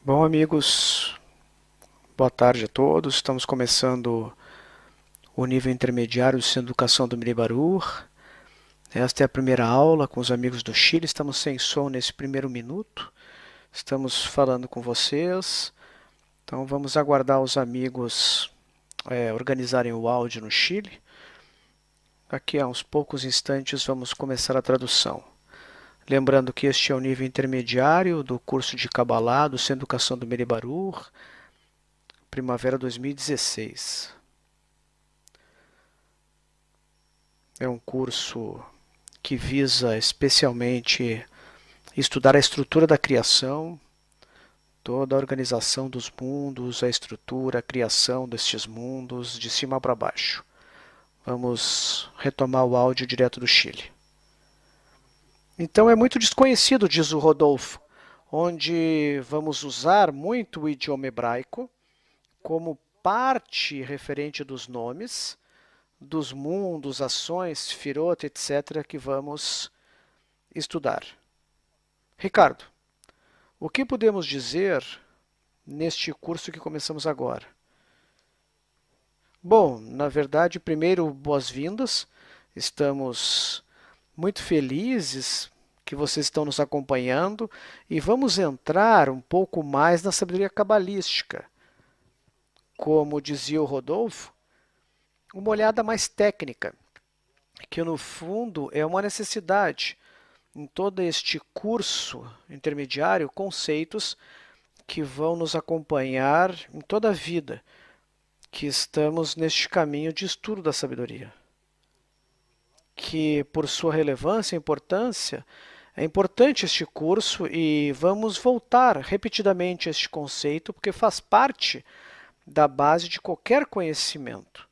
Bom, amigos, boa tarde a todos. Estamos começando o nível intermediário de educação do Miribarur. Esta é a primeira aula com os amigos do Chile. Estamos sem som nesse primeiro minuto. Estamos falando com vocês. Então vamos aguardar os amigos organizarem o áudio no Chile. Aqui a uns poucos instantes vamos começar a tradução. Lembrando que este é o nível intermediário do curso de Kabbalah do Centro de Educação do Miribarur, primavera 2016. É um curso que visa especialmente estudar a estrutura da criação, toda a organização dos mundos, a estrutura, a criação destes mundos, de cima para baixo. Vamos retomar o áudio direto do Chile. Então é muito desconhecido, diz o Rodolfo, onde vamos usar muito o idioma hebraico como parte referente dos nomes, dos mundos, ações, firot, etc., que vamos estudar. Ricardo, o que podemos dizer neste curso que começamos agora? Bom, na verdade, primeiro, boas-vindas. Estamos muito felizes que vocês estão nos acompanhando e vamos entrar um pouco mais na sabedoria cabalística. Como dizia o Rodolfo, uma olhada mais técnica, que no fundo é uma necessidade em todo este curso intermediário, conceitos que vão nos acompanhar em toda a vida, que estamos neste caminho de estudo da sabedoria. Que por sua relevância e importância, é importante este curso e vamos voltar repetidamente a este conceito, porque faz parte da base de qualquer conhecimento,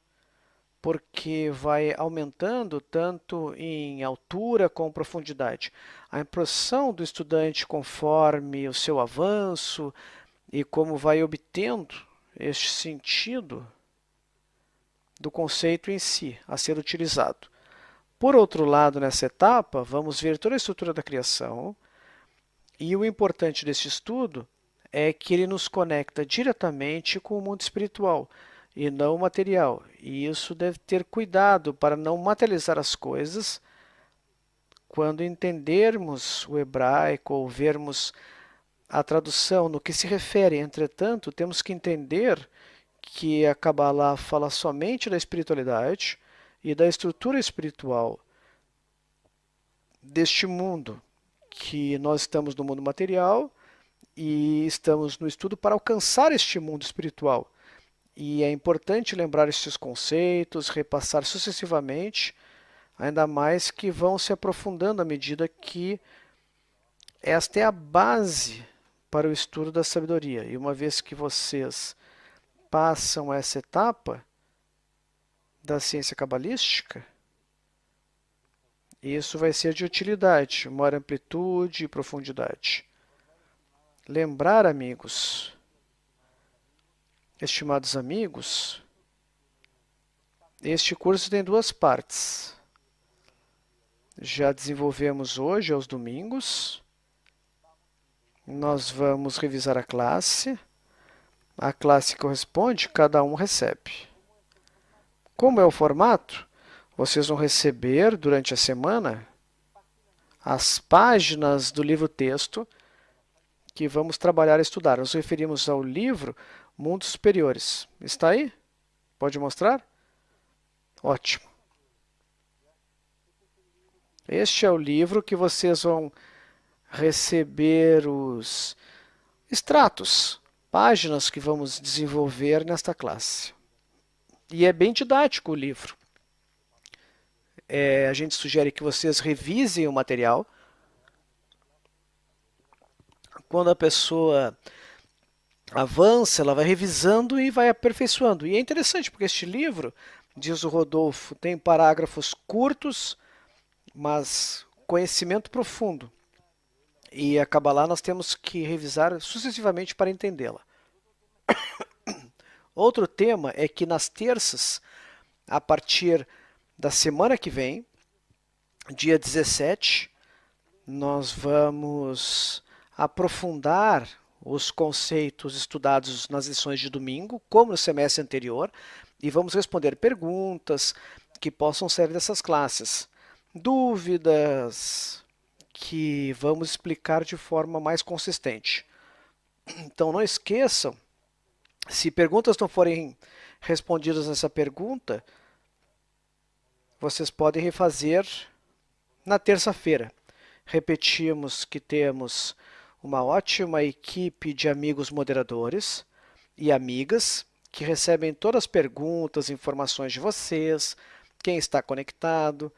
porque vai aumentando tanto em altura como profundidade. A impressão do estudante conforme o seu avanço e como vai obtendo este sentido do conceito em si a ser utilizado. Por outro lado, nessa etapa, vamos ver toda a estrutura da criação e o importante desse estudo é que ele nos conecta diretamente com o mundo espiritual e não material. E isso deve ter cuidado para não materializar as coisas quando entendermos o hebraico ou vermos a tradução no que se refere. Entretanto, temos que entender que a Kabbalah fala somente da espiritualidade e da estrutura espiritual deste mundo, que nós estamos no mundo material e estamos no estudo para alcançar este mundo espiritual. E é importante lembrar estes conceitos, repassar sucessivamente, ainda mais que vão se aprofundando à medida que esta é a base para o estudo da sabedoria. E uma vez que vocês passam essa etapa da ciência cabalística, isso vai ser de utilidade, maior amplitude e profundidade. Lembrar, amigos, estimados amigos, este curso tem duas partes. Já desenvolvemos hoje, aos domingos. Nós vamos revisar a classe. A classe corresponde, cada um recebe. Como é o formato? Vocês vão receber durante a semana as páginas do livro-texto que vamos trabalhar e estudar. Nos referimos ao livro Mundos Superiores. Está aí? Pode mostrar? Ótimo. Este é o livro que vocês vão receber os extratos, páginas que vamos desenvolver nesta classe. E é bem didático o livro. A gente sugere que vocês revisem o material. Quando a pessoa avança, ela vai revisando e vai aperfeiçoando. E é interessante porque este livro, diz o Rodolfo, tem parágrafos curtos, mas conhecimento profundo. E a Kabbalah nós temos que revisar sucessivamente para entendê-la. Outro tema é que nas terças, a partir da semana que vem, dia 17, nós vamos aprofundar os conceitos estudados nas lições de domingo, como no semestre anterior, e vamos responder perguntas que possam sair dessas classes. Dúvidas que vamos explicar de forma mais consistente. Então não esqueçam, se perguntas não forem respondidas nessa pergunta, vocês podem refazer na terça-feira. Repetimos que temos uma ótima equipe de amigos moderadores e amigas que recebem todas as perguntas, informações de vocês, quem está conectado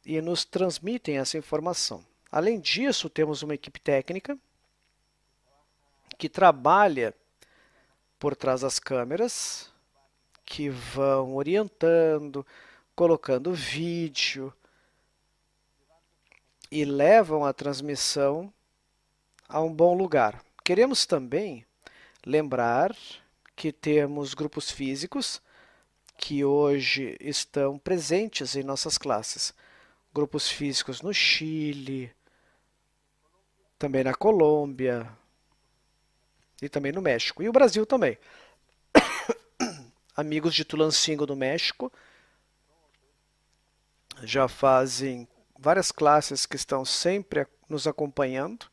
e nos transmitem essa informação. Além disso, temos uma equipe técnica que trabalha por trás das câmeras, que vão orientando, colocando vídeo e levam a transmissão a um bom lugar. Queremos também lembrar que temos grupos físicos que hoje estão presentes em nossas classes. Grupos físicos no Chile, também na Colômbia e também no México. E o Brasil também. Amigos de Tulancingo do México já fazem várias classes que estão sempre nos acompanhando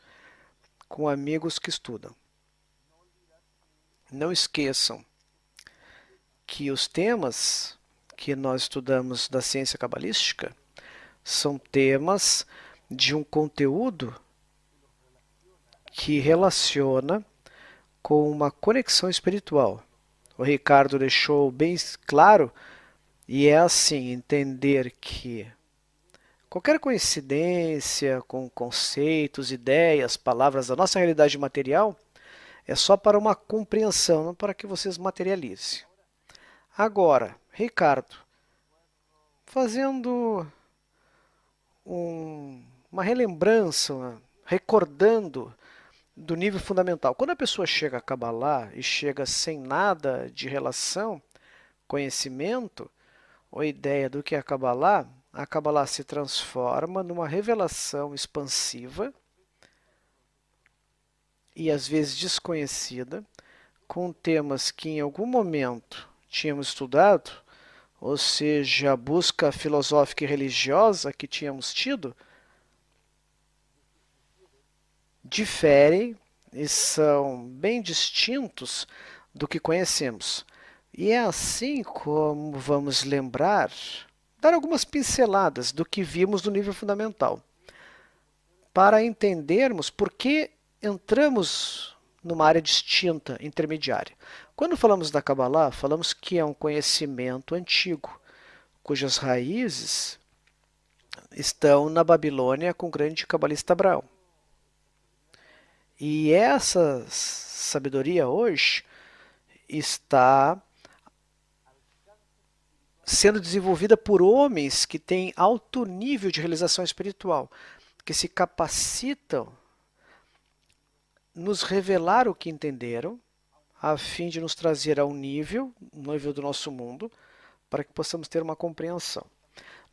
com amigos que estudam. Não esqueçam que os temas que nós estudamos da ciência cabalística são temas de um conteúdo que relaciona com uma conexão espiritual. O Ricardo deixou bem claro, e é assim, entender que qualquer coincidência com conceitos, ideias, palavras da nossa realidade material é só para uma compreensão, não para que vocês materializem. Agora, Ricardo, fazendo uma relembrança, recordando do nível fundamental. Quando a pessoa chega a Kabbalah e chega sem nada de relação, conhecimento ou ideia do que é a Kabbalah se transforma numa revelação expansiva e às vezes desconhecida, com temas que em algum momento tínhamos estudado, ou seja, a busca filosófica e religiosa que tínhamos tido, diferem e são bem distintos do que conhecemos. E é assim como vamos lembrar, dar algumas pinceladas do que vimos no nível fundamental, para entendermos por que entramos numa área distinta, intermediária. Quando falamos da Kabbalah, falamos que é um conhecimento antigo, cujas raízes estão na Babilônia com o grande cabalista Abraão. E essa sabedoria hoje está sendo desenvolvida por homens que têm alto nível de realização espiritual, que se capacitam nos revelar o que entenderam, a fim de nos trazer a um nível do nosso mundo, para que possamos ter uma compreensão.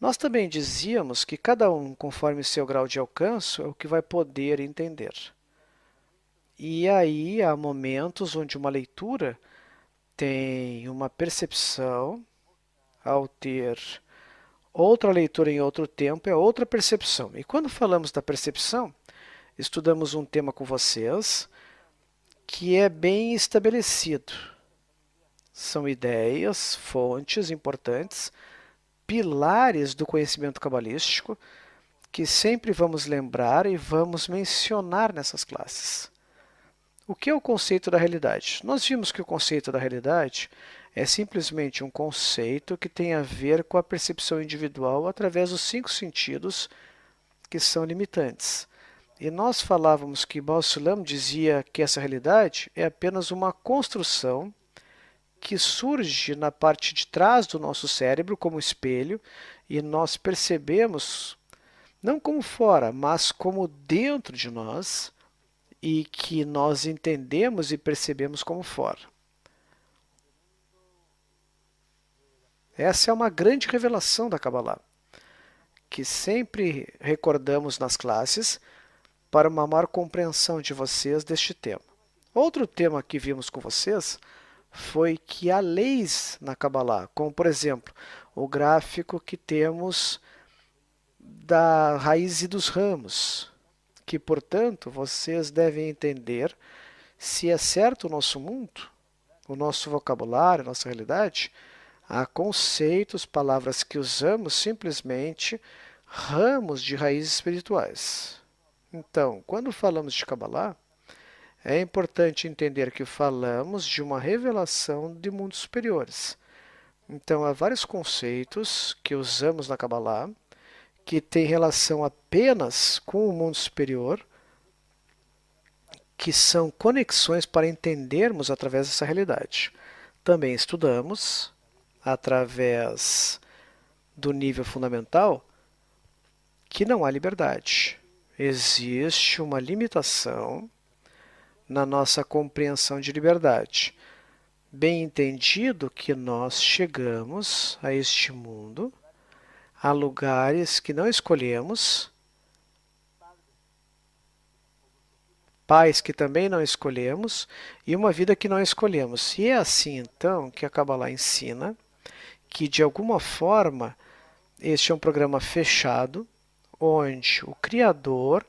Nós também dizíamos que cada um, conforme seu grau de alcance, é o que vai poder entender. E aí há momentos onde uma leitura tem uma percepção, ao ter outra leitura em outro tempo, é outra percepção. E quando falamos da percepção, estudamos um tema com vocês que é bem estabelecido. São ideias, fontes importantes, pilares do conhecimento cabalístico, que sempre vamos lembrar e vamos mencionar nessas classes. O que é o conceito da realidade? Nós vimos que o conceito da realidade é simplesmente um conceito que tem a ver com a percepção individual através dos 5 sentidos que são limitantes. E nós falávamos que Baal Sulam dizia que essa realidade é apenas uma construção que surge na parte de trás do nosso cérebro como espelho e nós percebemos não como fora, mas como dentro de nós e que nós entendemos e percebemos como fora. Essa é uma grande revelação da Kabbalah, que sempre recordamos nas classes para uma maior compreensão de vocês deste tema. Outro tema que vimos com vocês foi que há leis na Kabbalah, como por exemplo, o gráfico que temos da raiz e dos ramos, que portanto vocês devem entender se é certo o nosso mundo, o nosso vocabulário, a nossa realidade. Há conceitos, palavras que usamos simplesmente ramos de raízes espirituais. Então, quando falamos de Kabbalah, é importante entender que falamos de uma revelação de mundos superiores. Então, há vários conceitos que usamos na Kabbalah que têm relação apenas com o mundo superior, que são conexões para entendermos através dessa realidade. Também estudamos, através do nível fundamental, que não há liberdade. Existe uma limitação na nossa compreensão de liberdade. Bem entendido que nós chegamos a este mundo, a lugares que não escolhemos, pais que também não escolhemos e uma vida que não escolhemos. E é assim, então, que a Kabbalah ensina que, de alguma forma, este é um programa fechado, onde o Criador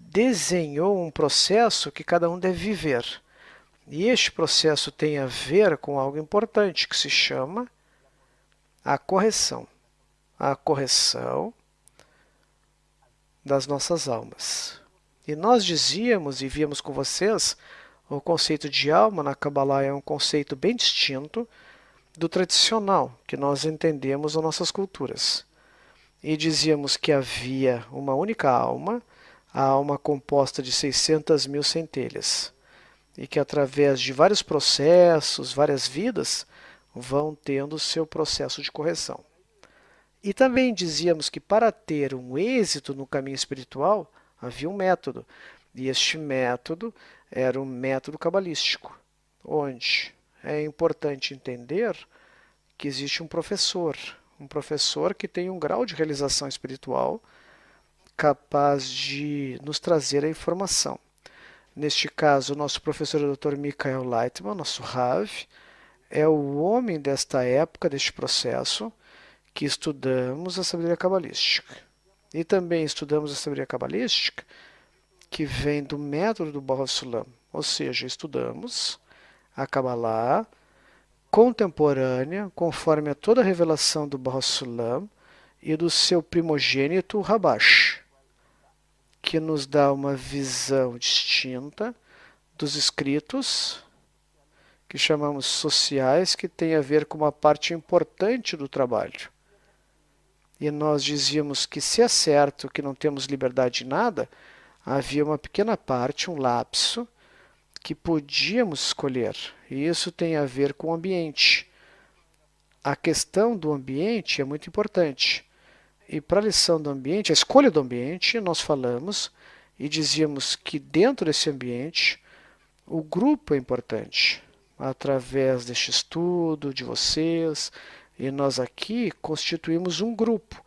desenhou um processo que cada um deve viver. E este processo tem a ver com algo importante, que se chama a correção. A correção das nossas almas. E nós dizíamos e víamos com vocês, o conceito de alma na Kabbalah é um conceito bem distinto do tradicional que nós entendemos nas nossas culturas. E dizíamos que havia uma única alma, a alma composta de 600 mil centelhas, e que através de vários processos, várias vidas, vão tendo seu processo de correção. E também dizíamos que para ter um êxito no caminho espiritual, havia um método, e este método era um método cabalístico, onde é importante entender que existe um professor que tem um grau de realização espiritual capaz de nos trazer a informação. Neste caso, o nosso professor o Dr. Michael Leitman, nosso Rav, é o homem desta época, deste processo, que estudamos a sabedoria cabalística. E também estudamos a sabedoria cabalística que vem do método do Baal HaSulam, ou seja, estudamos a Kabbalah contemporânea, conforme a toda a revelação do Baal HaSulam e do seu primogênito Rabash, que nos dá uma visão distinta dos escritos, que chamamos sociais, que tem a ver com uma parte importante do trabalho. E nós dizíamos que se é certo que não temos liberdade em nada, havia uma pequena parte, um lapso, que podíamos escolher. E isso tem a ver com o ambiente. A questão do ambiente é muito importante. E para a lição do ambiente, a escolha do ambiente, nós falamos e dizíamos que dentro desse ambiente, o grupo é importante. Através deste estudo de vocês, e nós aqui constituímos um grupo.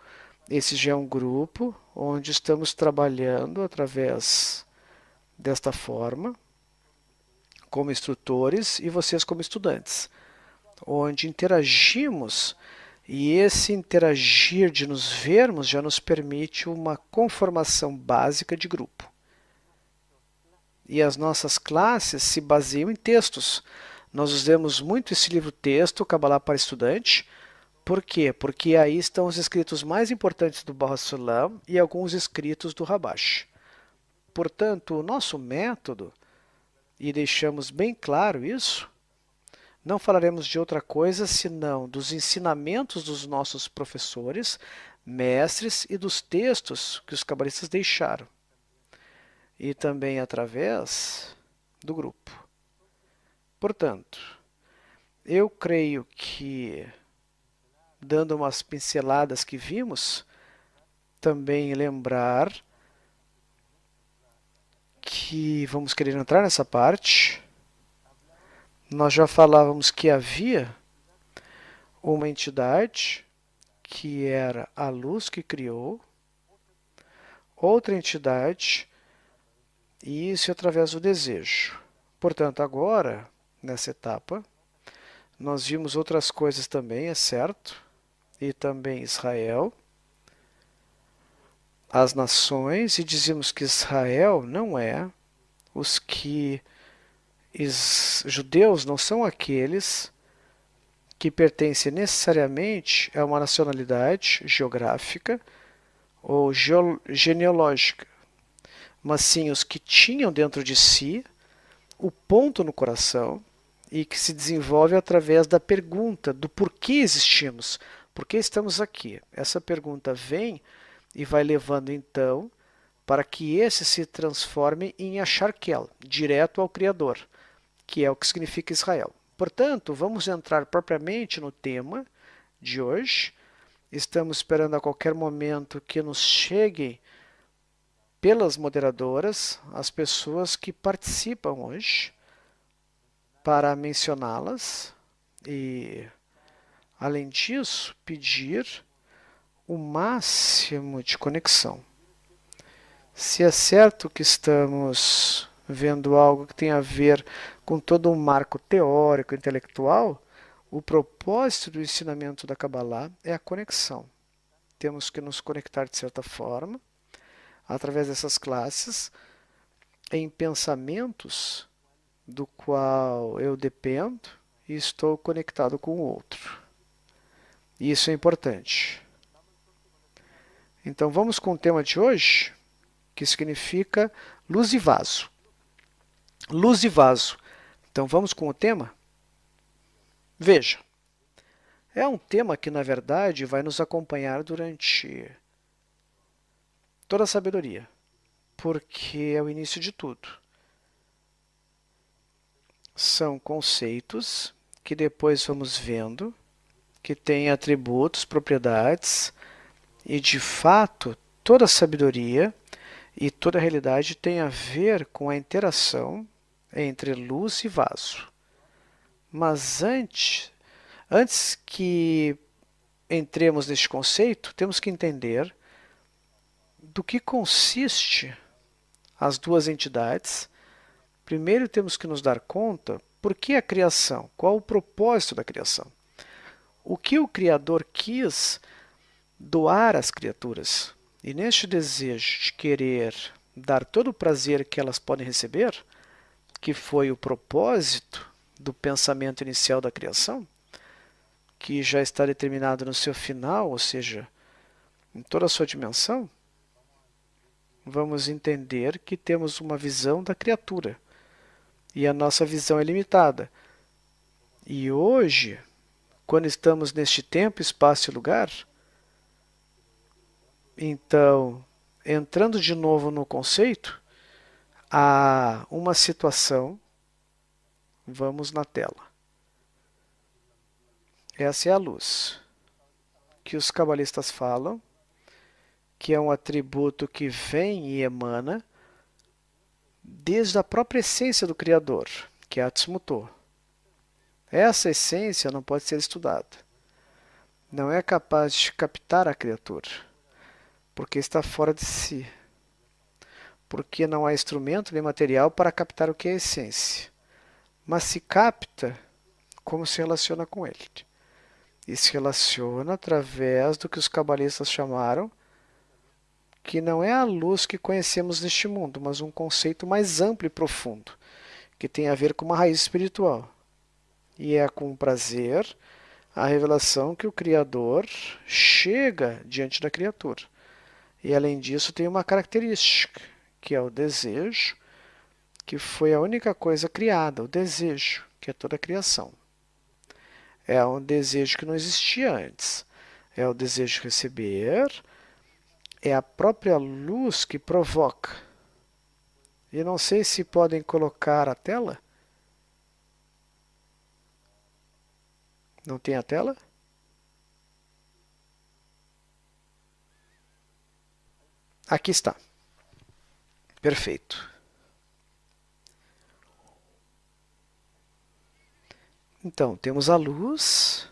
Esse já é um grupo onde estamos trabalhando através desta forma, como instrutores e vocês como estudantes, onde interagimos e esse interagir de nos vermos já nos permite uma conformação básica de grupo. E as nossas classes se baseiam em textos. Nós usamos muito esse livro-texto, Kabbalah para Estudante. Por quê? Porque aí estão os escritos mais importantes do Baal HaSulam e alguns escritos do Rabash. Portanto, o nosso método, e deixamos bem claro isso, não falaremos de outra coisa senão dos ensinamentos dos nossos professores, mestres e dos textos que os cabalistas deixaram. E também através do grupo. Portanto, eu creio que, dando umas pinceladas que vimos, também lembrar que vamos querer entrar nessa parte. Nós já falávamos que havia uma entidade que era a luz que criou, outra entidade, e isso através do desejo. Portanto, agora, nessa etapa, nós vimos outras coisas também, é certo? E também Israel, as nações, e dizíamos que Israel não é os que judeus não são aqueles que pertencem necessariamente a uma nacionalidade geográfica ou genealógica, mas sim os que tinham dentro de si o ponto no coração e que se desenvolve através da pergunta do porquê existimos, por que estamos aqui. Essa pergunta vem e vai levando então para que esse se transforme em Acharkel, direto ao Criador, que é o que significa Israel. Portanto, vamos entrar propriamente no tema de hoje. Estamos esperando a qualquer momento que nos cheguem pelas moderadoras as pessoas que participam hoje para mencioná-las e, além disso, pedir o máximo de conexão. Se é certo que estamos vendo algo que tem a ver com todo um marco teórico, intelectual, o propósito do ensinamento da Kabbalah é a conexão. Temos que nos conectar de certa forma, através dessas classes, em pensamentos do qual eu dependo e estou conectado com o outro. Isso é importante. Então vamos com o tema de hoje, que significa luz e vaso. Luz e vaso. Então vamos com o tema? Veja, é um tema que na verdade vai nos acompanhar durante toda a sabedoria, porque é o início de tudo. São conceitos que depois vamos vendo, que têm atributos, propriedades, e de fato toda a sabedoria e toda a realidade tem a ver com a interação entre luz e vaso. Mas antes que entremos neste conceito, temos que entender do que consiste as duas entidades. Primeiro temos que nos dar conta por que a criação, qual o propósito da criação. O que o Criador quis doar às criaturas. E neste desejo de querer dar todo o prazer que elas podem receber, que foi o propósito do pensamento inicial da criação, que já está determinado no seu final, ou seja, em toda a sua dimensão, vamos entender que temos uma visão da criatura. E a nossa visão é limitada. E hoje, quando estamos neste tempo, espaço e lugar, então, entrando de novo no conceito, há uma situação, vamos na tela. Essa é a luz, que os cabalistas falam, que é um atributo que vem e emana desde a própria essência do Criador, que é a Atzmuto. Essa essência não pode ser estudada. Não é capaz de captar a criatura, porque está fora de si. Porque não há instrumento nem material para captar o que é a essência. Mas se capta como se relaciona com ele. E se relaciona através do que os cabalistas chamaram, que não é a luz que conhecemos neste mundo, mas um conceito mais amplo e profundo, que tem a ver com uma raiz espiritual. E é com prazer a revelação que o Criador chega diante da criatura. E além disso tem uma característica, que é o desejo, que foi a única coisa criada, o desejo, que é toda a criação. É um desejo que não existia antes. É o desejo de receber, é a própria luz que provoca. E não sei se podem colocar a tela. Não tem a tela? Aqui está. Perfeito. Então, temos a luz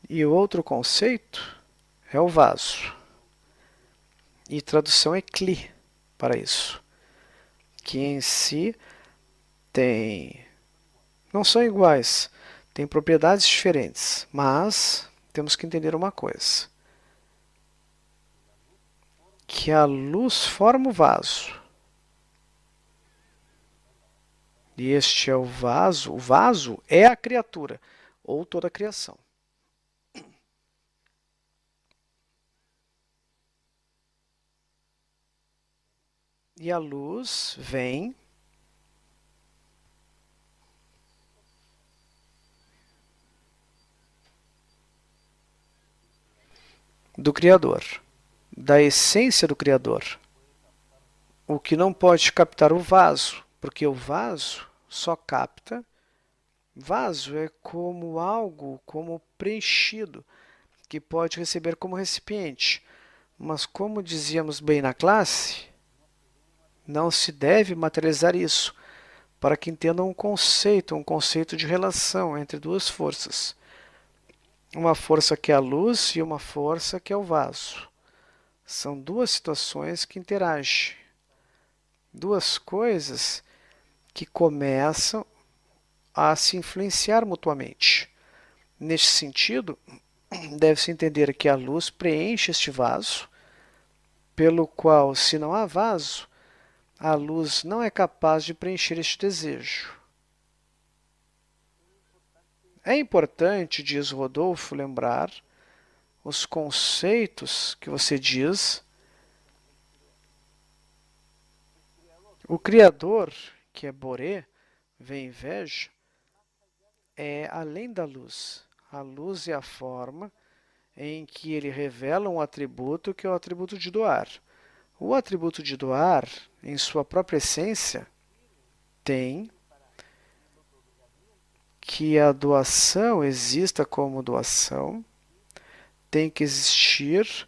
e o outro conceito é o vaso. E tradução é Kli para isso, que em si não são iguais, têm propriedades diferentes, mas temos que entender uma coisa, que a luz forma o vaso. E este é o vaso é a criatura, ou toda a criação. E a luz vem do Criador, da essência do Criador. O que não pode captar o vaso, porque o vaso só capta. Vaso é como algo, como preenchido, que pode receber como recipiente. Mas como dizíamos bem na classe, não se deve materializar isso, para que entendam um conceito de relação entre duas forças. Uma força que é a luz e uma força que é o vaso. São duas situações que interagem. Duas coisas que começam a se influenciar mutuamente. Neste sentido, deve-se entender que a luz preenche este vaso, pelo qual, se não há vaso, a luz não é capaz de preencher este desejo. É importante, diz Rodolfo, lembrar os conceitos que você diz. O Criador, que é Boré, vem inveja, é além da luz. A luz é a forma em que ele revela um atributo que é o atributo de doar. O atributo de doar, em sua própria essência, tem que a doação exista como doação, tem que existir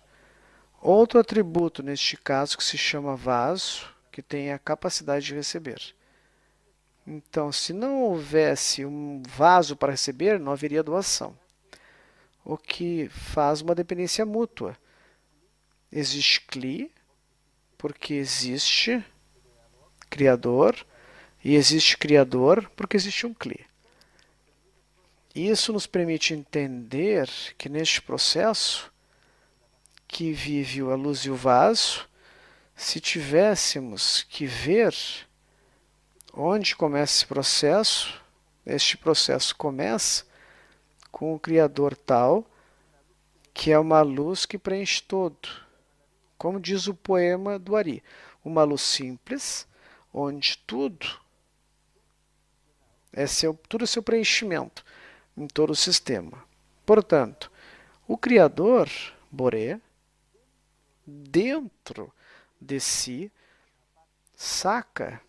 outro atributo, neste caso, que se chama vaso, que tem a capacidade de receber. Então, se não houvesse um vaso para receber, não haveria doação. O que faz uma dependência mútua. Existe Kli, porque existe Criador, e existe Criador porque existe um Kli. Isso nos permite entender que neste processo que vive a luz e o vaso, se tivéssemos que ver onde começa esse processo, este processo começa com o Criador tal, que é uma luz que preenche todo. Como diz o poema do Ari, uma luz simples, onde tudo é seu preenchimento em todo o sistema. Portanto, o Criador, Boré, dentro de si, saca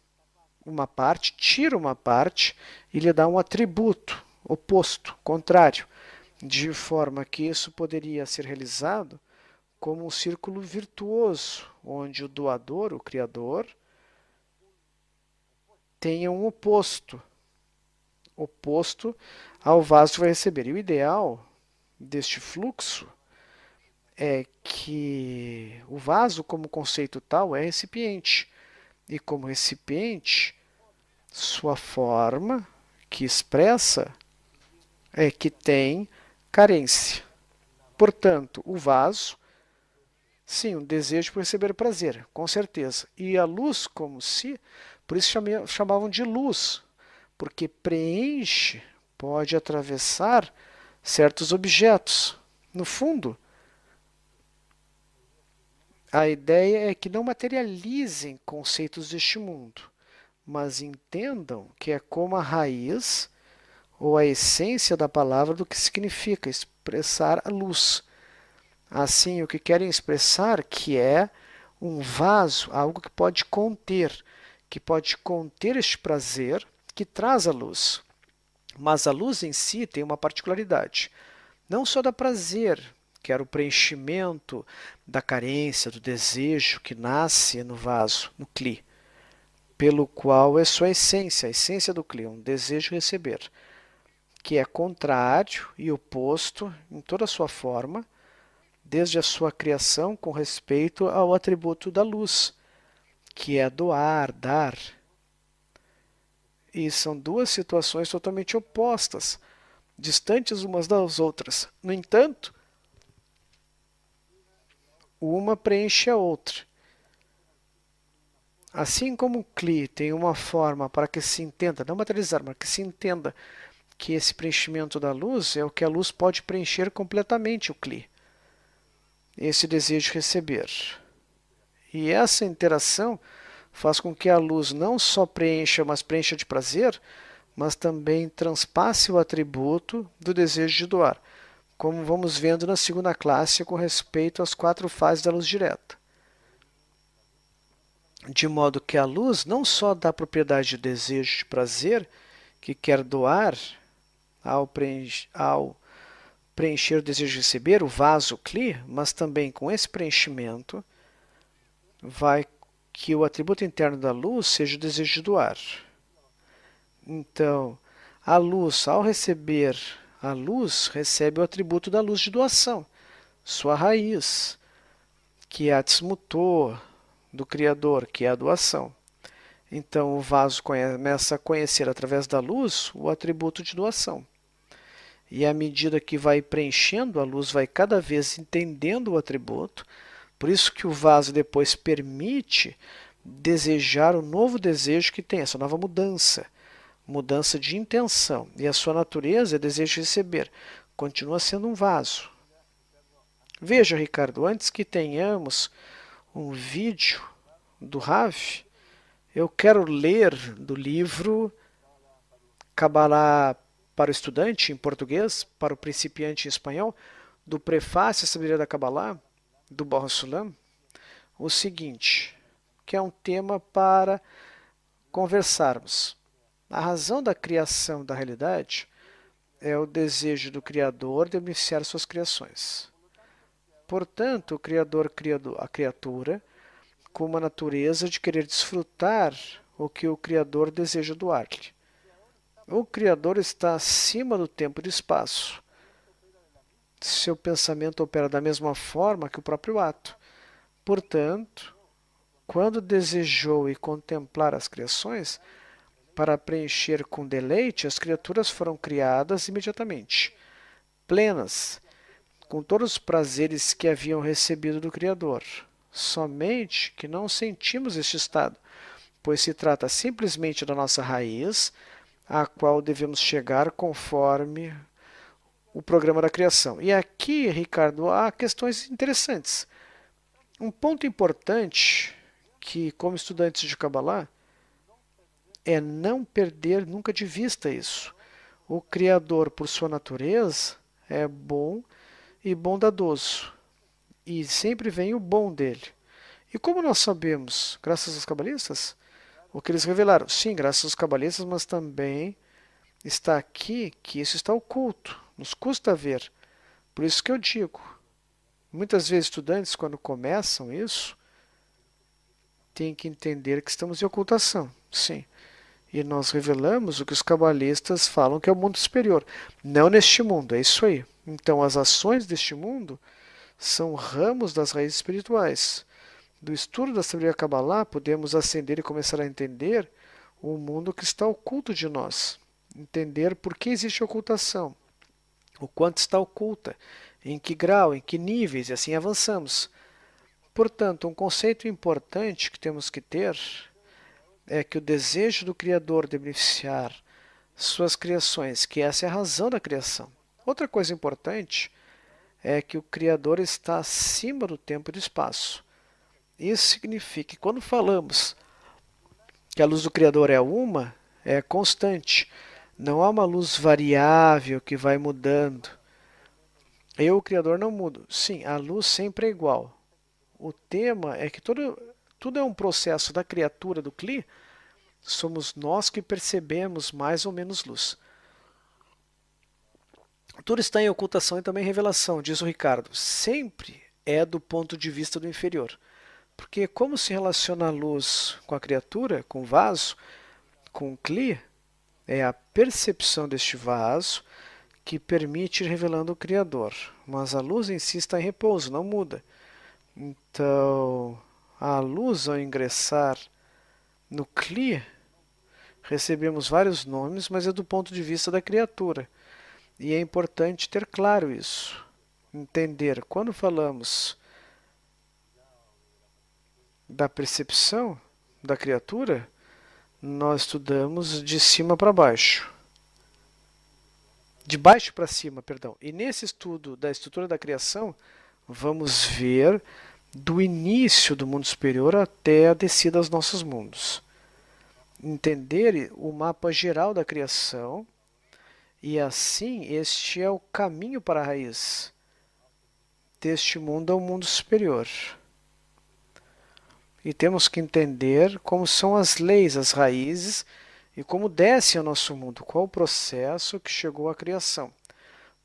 uma parte, tira uma parte e lhe dá um atributo oposto, contrário, de forma que isso poderia ser realizado como um círculo virtuoso, onde o doador, o Criador, tenha um oposto ao vaso que vai receber. E o ideal deste fluxo é que o vaso, como conceito tal, é recipiente. E como recipiente, sua forma que expressa é que tem carência. Portanto, o vaso, sim, um desejo por receber prazer, com certeza. E a luz como se, por isso chamavam de luz, porque preenche, pode atravessar certos objetos. No fundo, a ideia é que não materializem conceitos deste mundo, mas entendam que é como a raiz ou a essência da palavra do que significa expressar a luz. Assim, o que querem expressar que é um vaso, algo que pode conter este prazer que traz a luz. Mas a luz em si tem uma particularidade, não só dá prazer, que era o preenchimento da carência, do desejo que nasce no vaso, no Kli, pelo qual é sua essência, a essência do Kli, um desejo de receber, que é contrário e oposto em toda a sua forma, desde a sua criação com respeito ao atributo da luz, que é doar, dar. E são duas situações totalmente opostas, distantes umas das outras. No entanto, uma preenche a outra. Assim como o Kli tem uma forma para que se entenda, não materializar, mas que se entenda que esse preenchimento da luz é o que a luz pode preencher completamente o Kli. Esse desejo de receber. E essa interação faz com que a luz não só preencha, mas preencha de prazer, mas também transpasse o atributo do desejo de doar, como vamos vendo na segunda classe com respeito às 4 fases da luz direta. De modo que a luz não só dá a propriedade de desejo de prazer, que quer doar ao preencher o desejo de receber, o vaso Kli, mas também com esse preenchimento vai que o atributo interno da luz seja o desejo de doar. Então, a luz, ao receber a luz, recebe o atributo da luz de doação, sua raiz, que é a Atzmutor do Criador, que é a doação. Então, o vaso começa a conhecer, através da luz, o atributo de doação. E à medida que vai preenchendo, a luz vai cada vez entendendo o atributo. Por isso que o vaso depois permite desejar o novo desejo que tem, essa nova mudança. Mudança de intenção. E a sua natureza é desejo de receber. Continua sendo um vaso. Veja, Ricardo, antes que tenhamos um vídeo do Rav, eu quero ler do livro Kabbalah para o estudante, em português, para o principiante em espanhol, do Prefácio à Sabedoria da Kabbalah, do Baruch HaSulam, o seguinte, que é um tema para conversarmos. A razão da criação da realidade é o desejo do Criador de beneficiar suas criações. Portanto, o Criador cria a criatura com uma natureza de querer desfrutar o que o Criador deseja doar-lhe. O Criador está acima do tempo e do espaço. Seu pensamento opera da mesma forma que o próprio ato. Portanto, quando desejou e contemplar as criações, para preencher com deleite, as criaturas foram criadas imediatamente, plenas, com todos os prazeres que haviam recebido do Criador. Somente que não sentimos este estado, pois se trata simplesmente da nossa raiz, a qual devemos chegar conforme o programa da criação. E aqui, Ricardo, há questões interessantes. Um ponto importante que, como estudantes de Kabbalah, é não perder nunca de vista isso. O Criador, por sua natureza, é bom e bondadoso. E sempre vem o bom dele. E como nós sabemos, graças aos cabalistas, o que eles revelaram? Sim, graças aos cabalistas, mas também está aqui que isso está oculto. Nos custa ver. Por isso que eu digo, muitas vezes estudantes, quando começam isso, têm que entender que estamos em ocultação. Sim. E nós revelamos o que os cabalistas falam que é o mundo superior. Não neste mundo, é isso aí. Então, as ações deste mundo são ramos das raízes espirituais. Do estudo da sabedoria Kabbalah, podemos ascender e começar a entender o mundo que está oculto de nós. Entender por que existe ocultação, o quanto está oculta, em que grau, em que níveis, e assim avançamos. Portanto, um conceito importante que temos que ter é que o desejo do Criador de beneficiar suas criações, que essa é a razão da criação. Outra coisa importante é que o Criador está acima do tempo e do espaço. Isso significa que quando falamos que a luz do Criador é uma, é constante. Não há uma luz variável que vai mudando. Eu, o Criador, não mudo. Sim, a luz sempre é igual. O tema é que tudo é um processo da criatura do Kli. Somos nós que percebemos mais ou menos luz. Tudo está em ocultação e também em revelação, diz o Ricardo. Sempre é do ponto de vista do inferior. Porque como se relaciona a luz com a criatura, com o vaso, com o Kli, é a percepção deste vaso que permite ir revelando o Criador. Mas a luz em si está em repouso, não muda. Então, a luz ao ingressar no Kli Recebemos vários nomes, mas é do ponto de vista da criatura. E é importante ter claro isso. Entender, quando falamos da percepção da criatura, nós estudamos de cima para baixo. De baixo para cima, perdão. E nesse estudo da estrutura da criação, vamos ver do início do mundo superior até a descida aos nossos mundos. Entender o mapa geral da criação, e assim este é o caminho para a raiz deste mundo ao mundo superior. E temos que entender como são as leis, as raízes, e como desce ao nosso mundo, qual o processo que chegou à criação.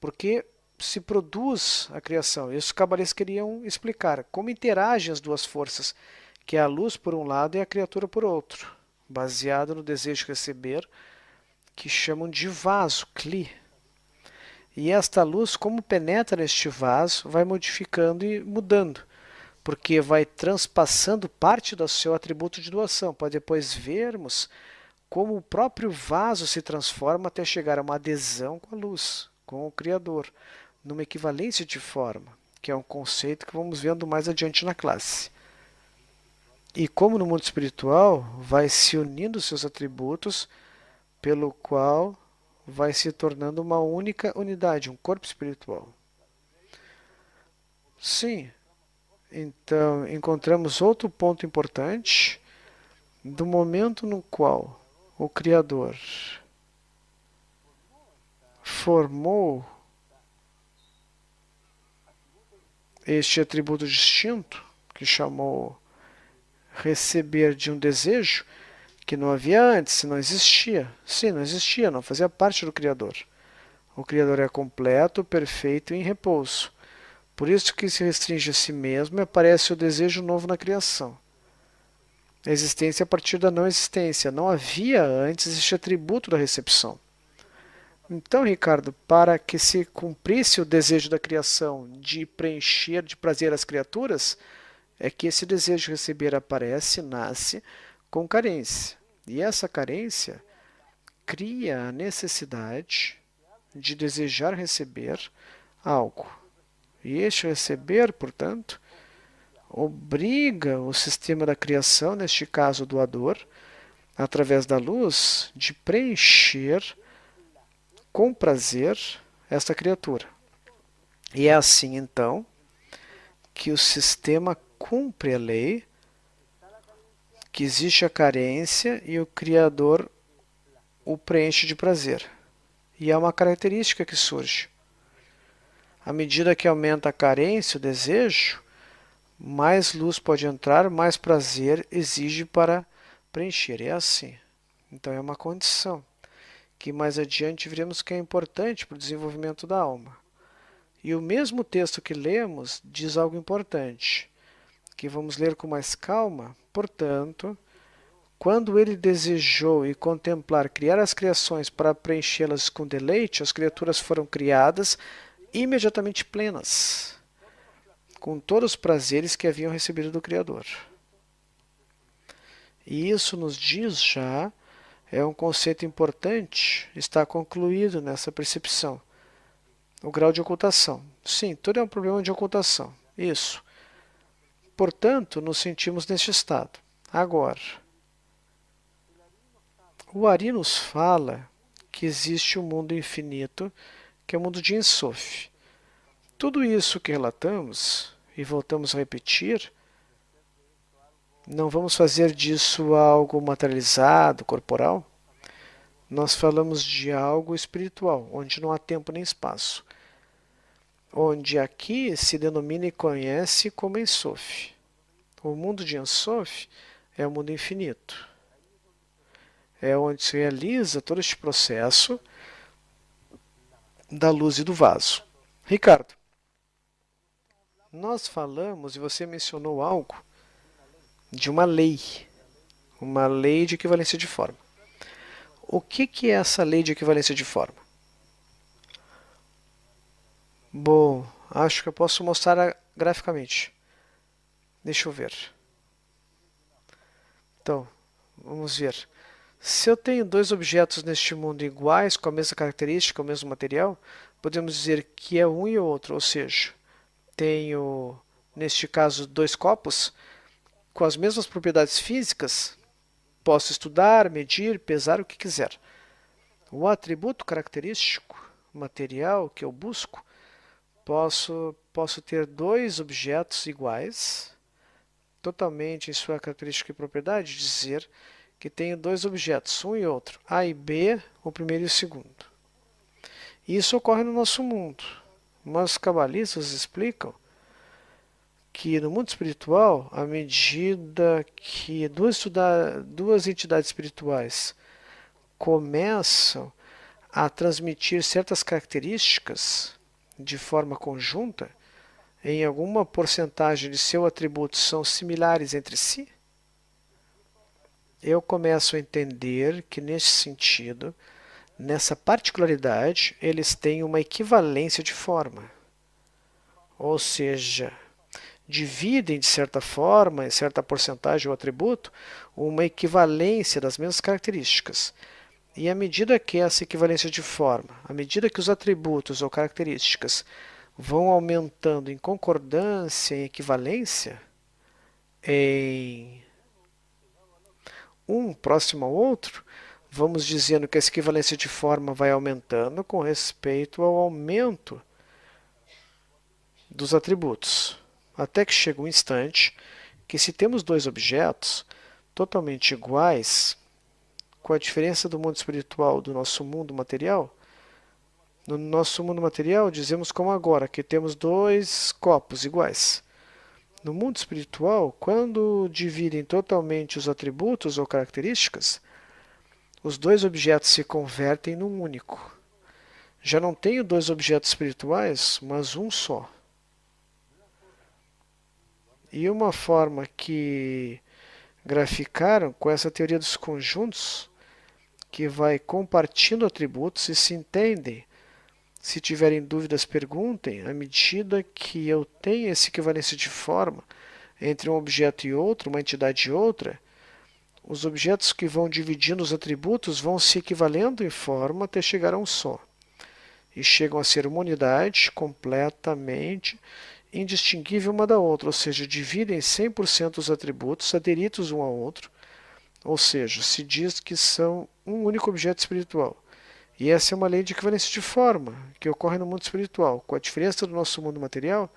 Porque se produz a criação. Isso os cabalistas queriam explicar. Como interagem as duas forças, que é a luz por um lado e a criatura por outro, baseado no desejo de receber, que chamam de vaso, Kli. E esta luz, como penetra neste vaso, vai modificando e mudando, porque vai transpassando parte do seu atributo de doação, para depois vermos como o próprio vaso se transforma até chegar a uma adesão com a luz, com o Criador, numa equivalência de forma, que é um conceito que vamos vendo mais adiante na classe. E como no mundo espiritual, vai se unindo seus atributos, pelo qual vai se tornando uma única unidade, um corpo espiritual. Sim, então encontramos outro ponto importante do momento no qual o Criador formou este atributo distinto, que chamou receber de um desejo, que não havia antes, não existia. Sim, não existia, não fazia parte do Criador. O Criador é completo, perfeito e em repouso. Por isso que se restringe a si mesmo e aparece o desejo novo na criação. A existência a partir da não existência. Não havia antes este atributo da recepção. Então, Ricardo, para que se cumprisse o desejo da criação de preencher de prazer as criaturas, é que esse desejo de receber aparece, nasce com carência. E essa carência cria a necessidade de desejar receber algo. E este receber, portanto, obriga o sistema da criação, neste caso o doador, através da luz, de preencher com prazer esta criatura. E é assim, então, que o sistema cumpre a lei, que existe a carência e o Criador o preenche de prazer. E é uma característica que surge. À medida que aumenta a carência, o desejo, mais luz pode entrar, mais prazer exige para preencher. É assim. Então é uma condição que mais adiante veremos que é importante para o desenvolvimento da alma. E o mesmo texto que lemos diz algo importante, que vamos ler com mais calma. Portanto, quando ele desejou e contemplar criar as criações para preenchê-las com deleite, as criaturas foram criadas imediatamente plenas, com todos os prazeres que haviam recebido do Criador. E isso nos diz já, é um conceito importante, está concluído nessa percepção. O grau de ocultação. Sim, tudo é um problema de ocultação. Isso. Portanto, nos sentimos neste estado. Agora, o Ari nos fala que existe um mundo infinito, que é o mundo de Ensof. Tudo isso que relatamos, e voltamos a repetir, não vamos fazer disso algo materializado, corporal. Nós falamos de algo espiritual, onde não há tempo nem espaço. Onde aqui se denomina e conhece como Ensof. O mundo de Ensof é o mundo infinito. É onde se realiza todo este processo da luz e do vaso. Ricardo, nós falamos, e você mencionou algo, de uma lei de equivalência de forma. O que é essa lei de equivalência de forma? Bom, acho que eu posso mostrar graficamente. Deixa eu ver. Então, vamos ver. Se eu tenho dois objetos neste mundo iguais, com a mesma característica, o mesmo material, podemos dizer que é um e outro, ou seja, tenho, neste caso, dois copos com as mesmas propriedades físicas, posso estudar, medir, pesar, o que quiser. O atributo característico, material que eu busco, posso ter dois objetos iguais, totalmente em sua característica e propriedade, dizer que tenho dois objetos, um e outro, A e B, o primeiro e o segundo. Isso ocorre no nosso mundo, mas os cabalistas explicam que no mundo espiritual, à medida que duas entidades espirituais começam a transmitir certas características de forma conjunta, em alguma porcentagem de seus atributos são similares entre si, eu começo a entender que, nesse sentido, nessa particularidade, eles têm uma equivalência de forma. Ou seja, dividem, de certa forma, em certa porcentagem o atributo, uma equivalência das mesmas características. E à medida que essa equivalência de forma, à medida que os atributos ou características vão aumentando em concordância, em equivalência, em um próximo ao outro, vamos dizendo que essa equivalência de forma vai aumentando com respeito ao aumento dos atributos, até que chega um instante que, se temos dois objetos totalmente iguais, com a diferença do mundo espiritual do nosso mundo material, no nosso mundo material dizemos como agora, que temos dois copos iguais. No mundo espiritual, quando dividem totalmente os atributos ou características, os dois objetos se convertem num único. Já não tenho dois objetos espirituais, mas um só. E uma forma que graficaram com essa teoria dos conjuntos, que vai compartilhando atributos e se entendem. Se tiverem dúvidas, perguntem. À medida que eu tenho essa equivalência de forma entre um objeto e outro, uma entidade e outra, os objetos que vão dividindo os atributos vão se equivalendo em forma até chegar a um só. E chegam a ser uma unidade completamente indistinguível uma da outra, ou seja, dividem 100% os atributos aderidos um ao outro, ou seja, se diz que são um único objeto espiritual. E essa é uma lei de equivalência de forma, que ocorre no mundo espiritual. Com a diferença do nosso mundo material,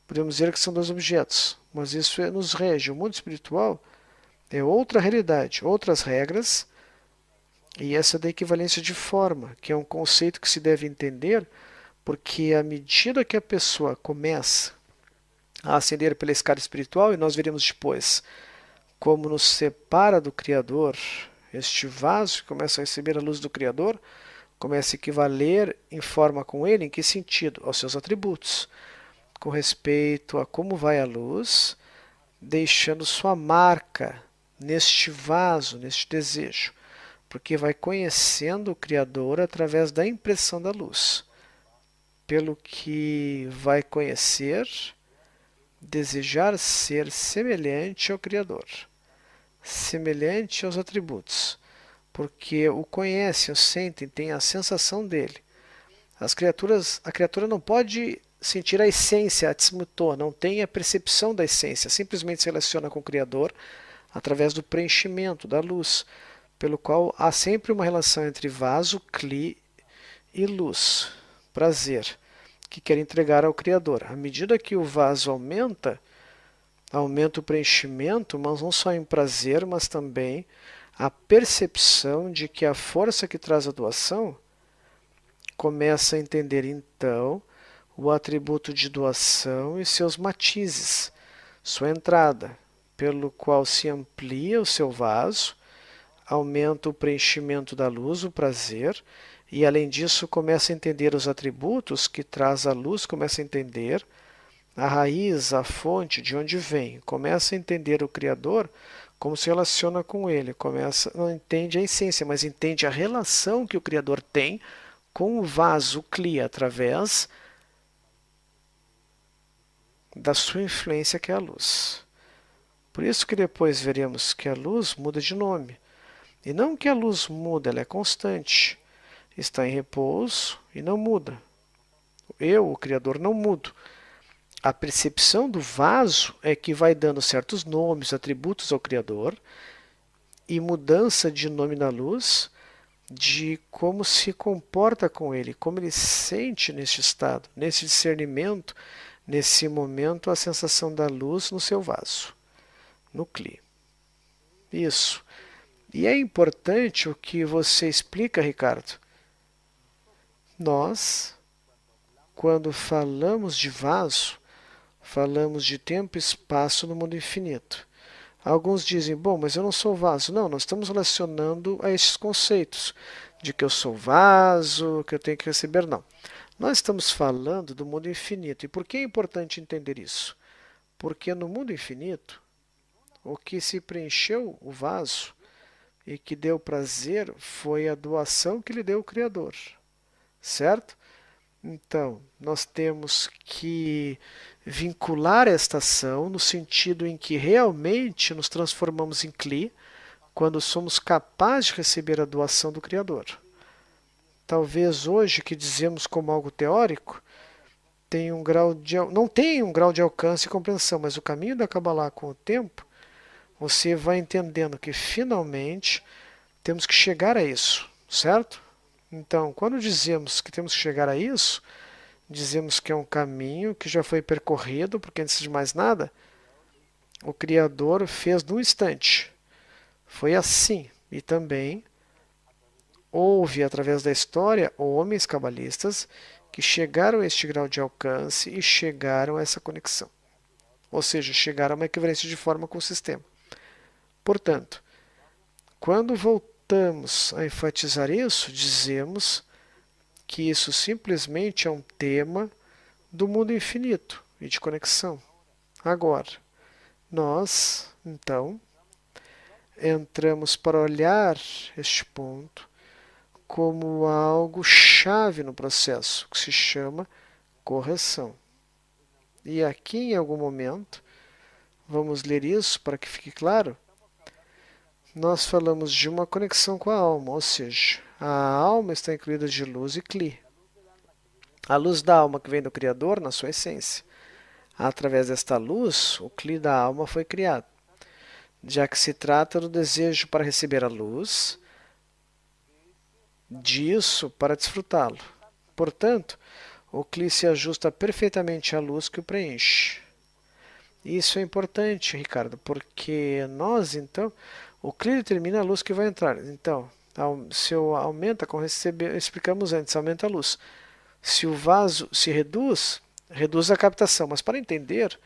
podemos dizer que são dois objetos, mas isso nos rege. O mundo espiritual é outra realidade, outras regras, e essa da equivalência de forma, que é um conceito que se deve entender, porque à medida que a pessoa começa a ascender pela escada espiritual, e nós veremos depois como nos separa do Criador, este vaso que começa a receber a luz do Criador, começa a equivaler em forma com ele, em que sentido? Aos seus atributos, com respeito a como vai a luz, deixando sua marca neste vaso, neste desejo, porque vai conhecendo o Criador através da impressão da luz, pelo que vai conhecer, desejar ser semelhante ao Criador, semelhante aos atributos, porque o conhecem, o sentem, têm a sensação dele. A criatura não pode sentir a essência, a tsmuto, não tem a percepção da essência, simplesmente se relaciona com o Criador através do preenchimento da luz, pelo qual há sempre uma relação entre vaso, kli e luz, prazer, que quer entregar ao Criador. À medida que o vaso aumenta o preenchimento, mas não só em prazer, mas também a percepção de que a força que traz a doação começa a entender então o atributo de doação e seus matizes, sua entrada, pelo qual se amplia o seu vaso, aumenta o preenchimento da luz, o prazer, e além disso começa a entender os atributos que traz a luz, começa a entender a raiz, a fonte, de onde vem, começa a entender o Criador, como se relaciona com ele, não entende a essência, mas entende a relação que o Criador tem com o vaso Kli, através da sua influência, que é a luz. Por isso que depois veremos que a luz muda de nome. E não que a luz muda, ela é constante. Está em repouso e não muda. Eu, o Criador, não mudo. A percepção do vaso é que vai dando certos nomes, atributos ao Criador, e mudança de nome na luz, de como se comporta com ele, como ele sente neste estado, nesse discernimento, nesse momento, a sensação da luz no seu vaso, no Kli. Isso. E é importante o que você explica, Ricardo. Nós, quando falamos de vaso, falamos de tempo e espaço no mundo infinito. Alguns dizem, bom, mas eu não sou vaso. Não, nós estamos relacionando a esses conceitos de que eu sou vaso, que eu tenho que receber. Não. Nós estamos falando do mundo infinito. E por que é importante entender isso? Porque no mundo infinito, o que se preencheu o vaso e que deu prazer foi a doação que lhe deu o Criador. Certo? Então, nós temos que vincular esta ação no sentido em que realmente nos transformamos em Kli quando somos capazes de receber a doação do Criador. Talvez hoje, que dizemos como algo teórico, tem um grau de, não tem um grau de alcance e compreensão, mas o caminho da Kabbalah com o tempo, você vai entendendo que finalmente temos que chegar a isso, certo? Então, quando dizemos que temos que chegar a isso, dizemos que é um caminho que já foi percorrido, porque antes de mais nada, o Criador fez num instante. Foi assim. E também houve, através da história, homens cabalistas que chegaram a este grau de alcance e chegaram a essa conexão. Ou seja, chegaram a uma equivalência de forma com o sistema. Portanto, quando voltamos a enfatizar isso, dizemos que isso simplesmente é um tema do mundo infinito e de conexão. Agora, nós, então, entramos para olhar este ponto como algo chave no processo, que se chama correção. E aqui, em algum momento, vamos ler isso para que fique claro, nós falamos de uma conexão com a alma, ou seja, a alma está incluída de luz e Kli. A luz da alma que vem do Criador na sua essência. Através desta luz, o Kli da alma foi criado, já que se trata do desejo para receber a luz, disso para desfrutá-lo. Portanto, o Kli se ajusta perfeitamente à luz que o preenche. Isso é importante, Ricardo, porque nós, então, o Kli determina a luz que vai entrar. Então, se aumenta com receber, explicamos antes, aumenta a luz. Se o vaso se reduz, reduz a captação. Mas para entender,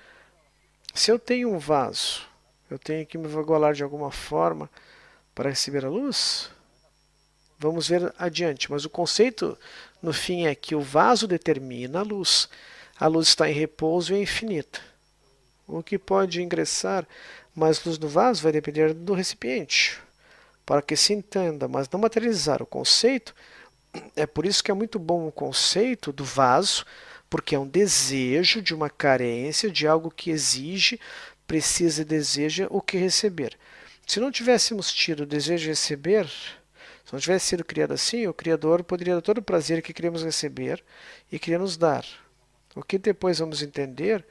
se eu tenho um vaso, eu tenho que me igualar de alguma forma para receber a luz? Vamos ver adiante. Mas o conceito, no fim, é que o vaso determina a luz. A luz está em repouso e é infinita. O que pode ingressar mais luz no vaso vai depender do recipiente, para que se entenda, mas não materializar o conceito. É por isso que é muito bom o conceito do vaso, porque é um desejo de uma carência, de algo que exige, precisa e deseja o que receber. Se não tivéssemos tido o desejo de receber, se não tivesse sido criado assim, o Criador poderia dar todo o prazer que queríamos receber e queria nos dar. O que depois vamos entender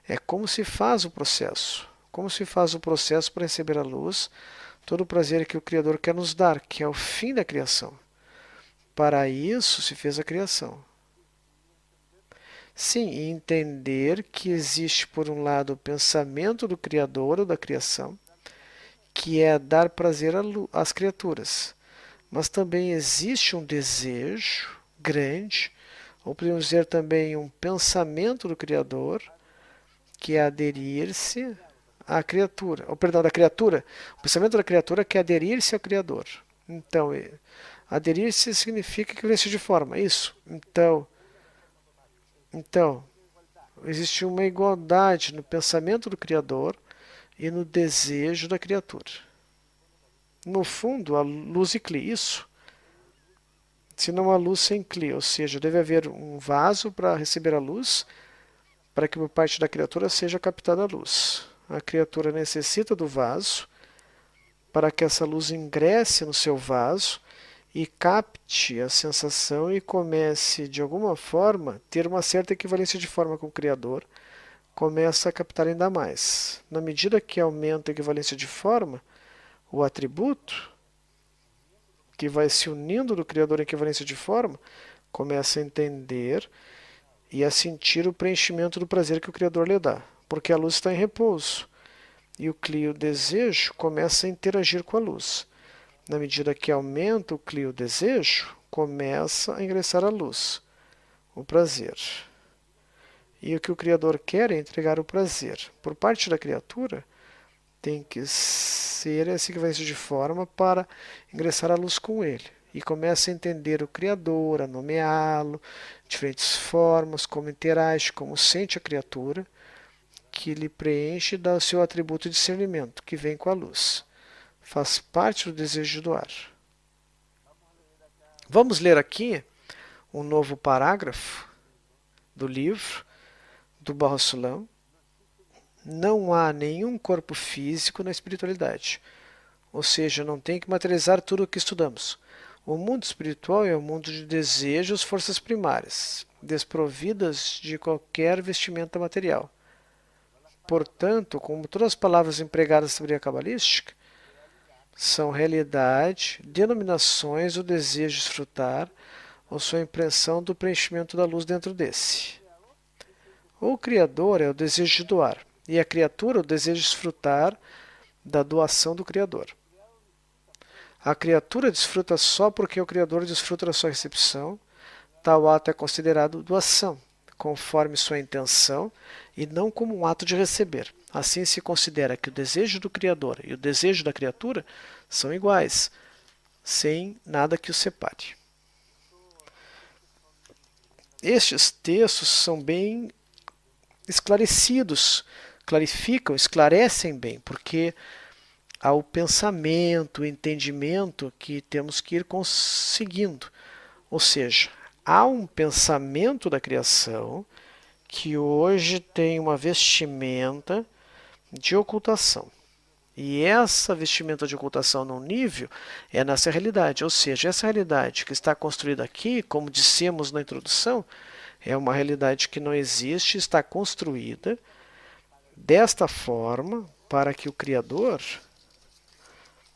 é como se faz o processo. Como se faz o processo para receber a luz, todo o prazer que o Criador quer nos dar, que é o fim da criação. Para isso se fez a criação. Sim, e entender que existe, por um lado, o pensamento do Criador ou da criação, que é dar prazer às criaturas. Mas também existe um desejo grande, ou podemos dizer também um pensamento do Criador, que é aderir-se à criatura, ou perdão, da criatura. O pensamento da criatura que é aderir-se ao Criador. Então, aderir-se significa equivalência de forma, isso. Então, existe uma igualdade no pensamento do Criador e no desejo da criatura. No fundo, a luz e Kli, isso. Se não há luz sem Kli, ou seja, deve haver um vaso para receber a luz, para que por parte da criatura seja captada a luz. A criatura necessita do vaso para que essa luz ingresse no seu vaso e capte a sensação e comece, de alguma forma, ter uma certa equivalência de forma com o Criador, começa a captar ainda mais. Na medida que aumenta a equivalência de forma, o atributo, que vai se unindo do Criador em equivalência de forma, começa a entender e a sentir o preenchimento do prazer que o Criador lhe dá, porque a luz está em repouso. E o Clio desejo começa a interagir com a luz. Na medida que aumenta o Clio desejo, começa a ingressar a luz, o prazer. E o que o Criador quer é entregar o prazer. Por parte da criatura, tem que ser essa equivalência de forma para ingressar a luz com ele. E começa a entender o Criador, a nomeá-lo, diferentes formas, como interage, como sente a criatura, que lhe preenche e dá o seu atributo de discernimento, que vem com a luz. Faz parte do desejo de doar. Vamos ler aqui um novo parágrafo do livro do Baha 'Ullah Salam. Não há nenhum corpo físico na espiritualidade. Ou seja, não tem que materializar tudo o que estudamos. O mundo espiritual é um mundo de desejos, forças primárias, desprovidas de qualquer vestimenta material. Portanto, como todas as palavras empregadas na sabedoria cabalística, são realidade, denominações do desejo de desfrutar ou sua impressão do preenchimento da luz dentro desse. O Criador é o desejo de doar, e a criatura o desejo de desfrutar da doação do Criador. A criatura desfruta só porque o Criador desfruta da sua recepção. Tal ato é considerado doação, conforme sua intenção, e não como um ato de receber. Assim se considera que o desejo do Criador e o desejo da criatura são iguais, sem nada que os separe. Estes textos são bem esclarecidos, clarificam, esclarecem bem, porque há o pensamento, o entendimento que temos que ir conseguindo. Ou seja, há um pensamento da criação que hoje tem uma vestimenta de ocultação. E essa vestimenta de ocultação num nível é nessa realidade. Ou seja, essa realidade que está construída aqui, como dissemos na introdução, é uma realidade que não existe, está construída desta forma para que o Criador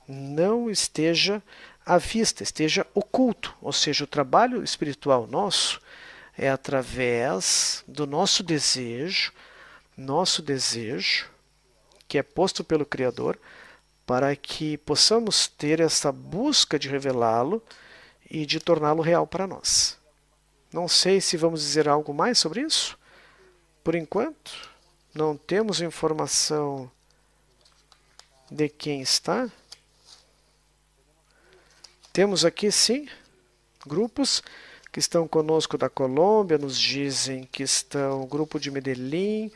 não esteja à vista, esteja oculto. Ou seja, o trabalho espiritual nosso é através do nosso desejo, que é posto pelo Criador, para que possamos ter essa busca de revelá-lo e de torná-lo real para nós. Não sei se vamos dizer algo mais sobre isso. Por enquanto, não temos informação de quem está. Temos aqui, sim, grupos que estão conosco da Colômbia, nos dizem que estão o grupo de Medellín,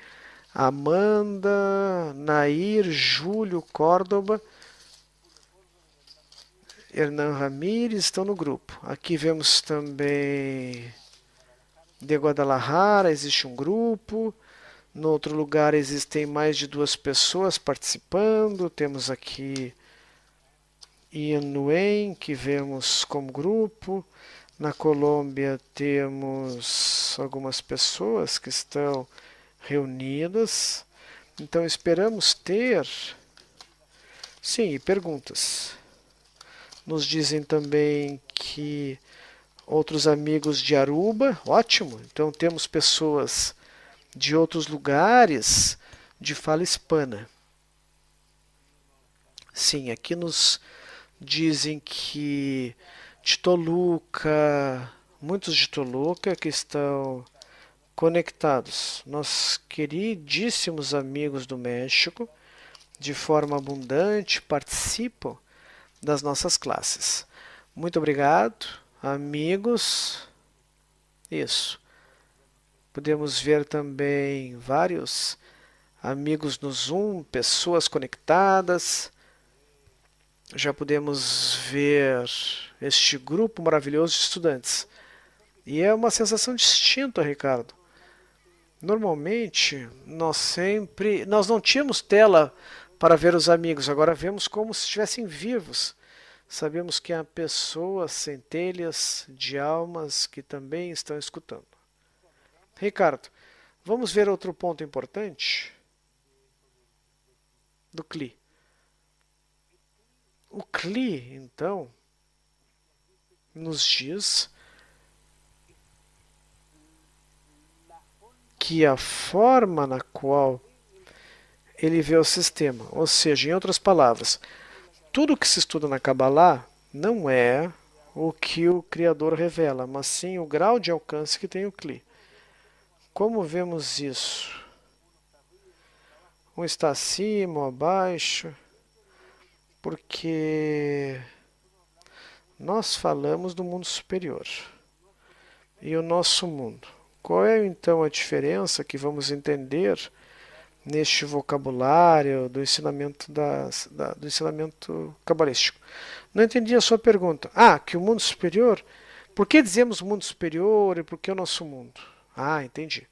Amanda, Nair, Júlio, Córdoba, Hernan Ramírez estão no grupo. Aqui vemos também de Guadalajara, existe um grupo. No outro lugar existem mais de 2 pessoas participando. Temos aqui Ian Nguyen, que vemos como grupo. Na Colômbia temos algumas pessoas que estão reunidas. Então esperamos ter, sim, perguntas. Nos dizem também que outros amigos de Aruba, ótimo. Então temos pessoas de outros lugares de fala hispana. Sim, aqui nos dizem que de Toluca, muitos de Toluca que estão conectados. Nossos queridíssimos amigos do México, de forma abundante, participam das nossas classes. Muito obrigado, amigos. Isso. Podemos ver também vários amigos no Zoom, pessoas conectadas. Já podemos ver este grupo maravilhoso de estudantes. E é uma sensação distinta, Ricardo. Normalmente, nós não tínhamos tela para ver os amigos. Agora vemos como se estivessem vivos. Sabemos que há pessoas, centelhas de almas que também estão escutando. Ricardo, vamos ver outro ponto importante do CLI. O CLI, então, nos diz que a forma na qual ele vê o sistema, ou seja, em outras palavras, tudo que se estuda na Kabbalah não é o que o Criador revela, mas sim o grau de alcance que tem o CLI. Como vemos isso? Um está acima ou abaixo, porque nós falamos do mundo superior e o nosso mundo. Qual é então a diferença que vamos entender neste vocabulário do ensinamento, do ensinamento cabalístico? Não entendi a sua pergunta. Ah, que o mundo superior? Por que dizemos mundo superior e por que o nosso mundo? Ah, entendi.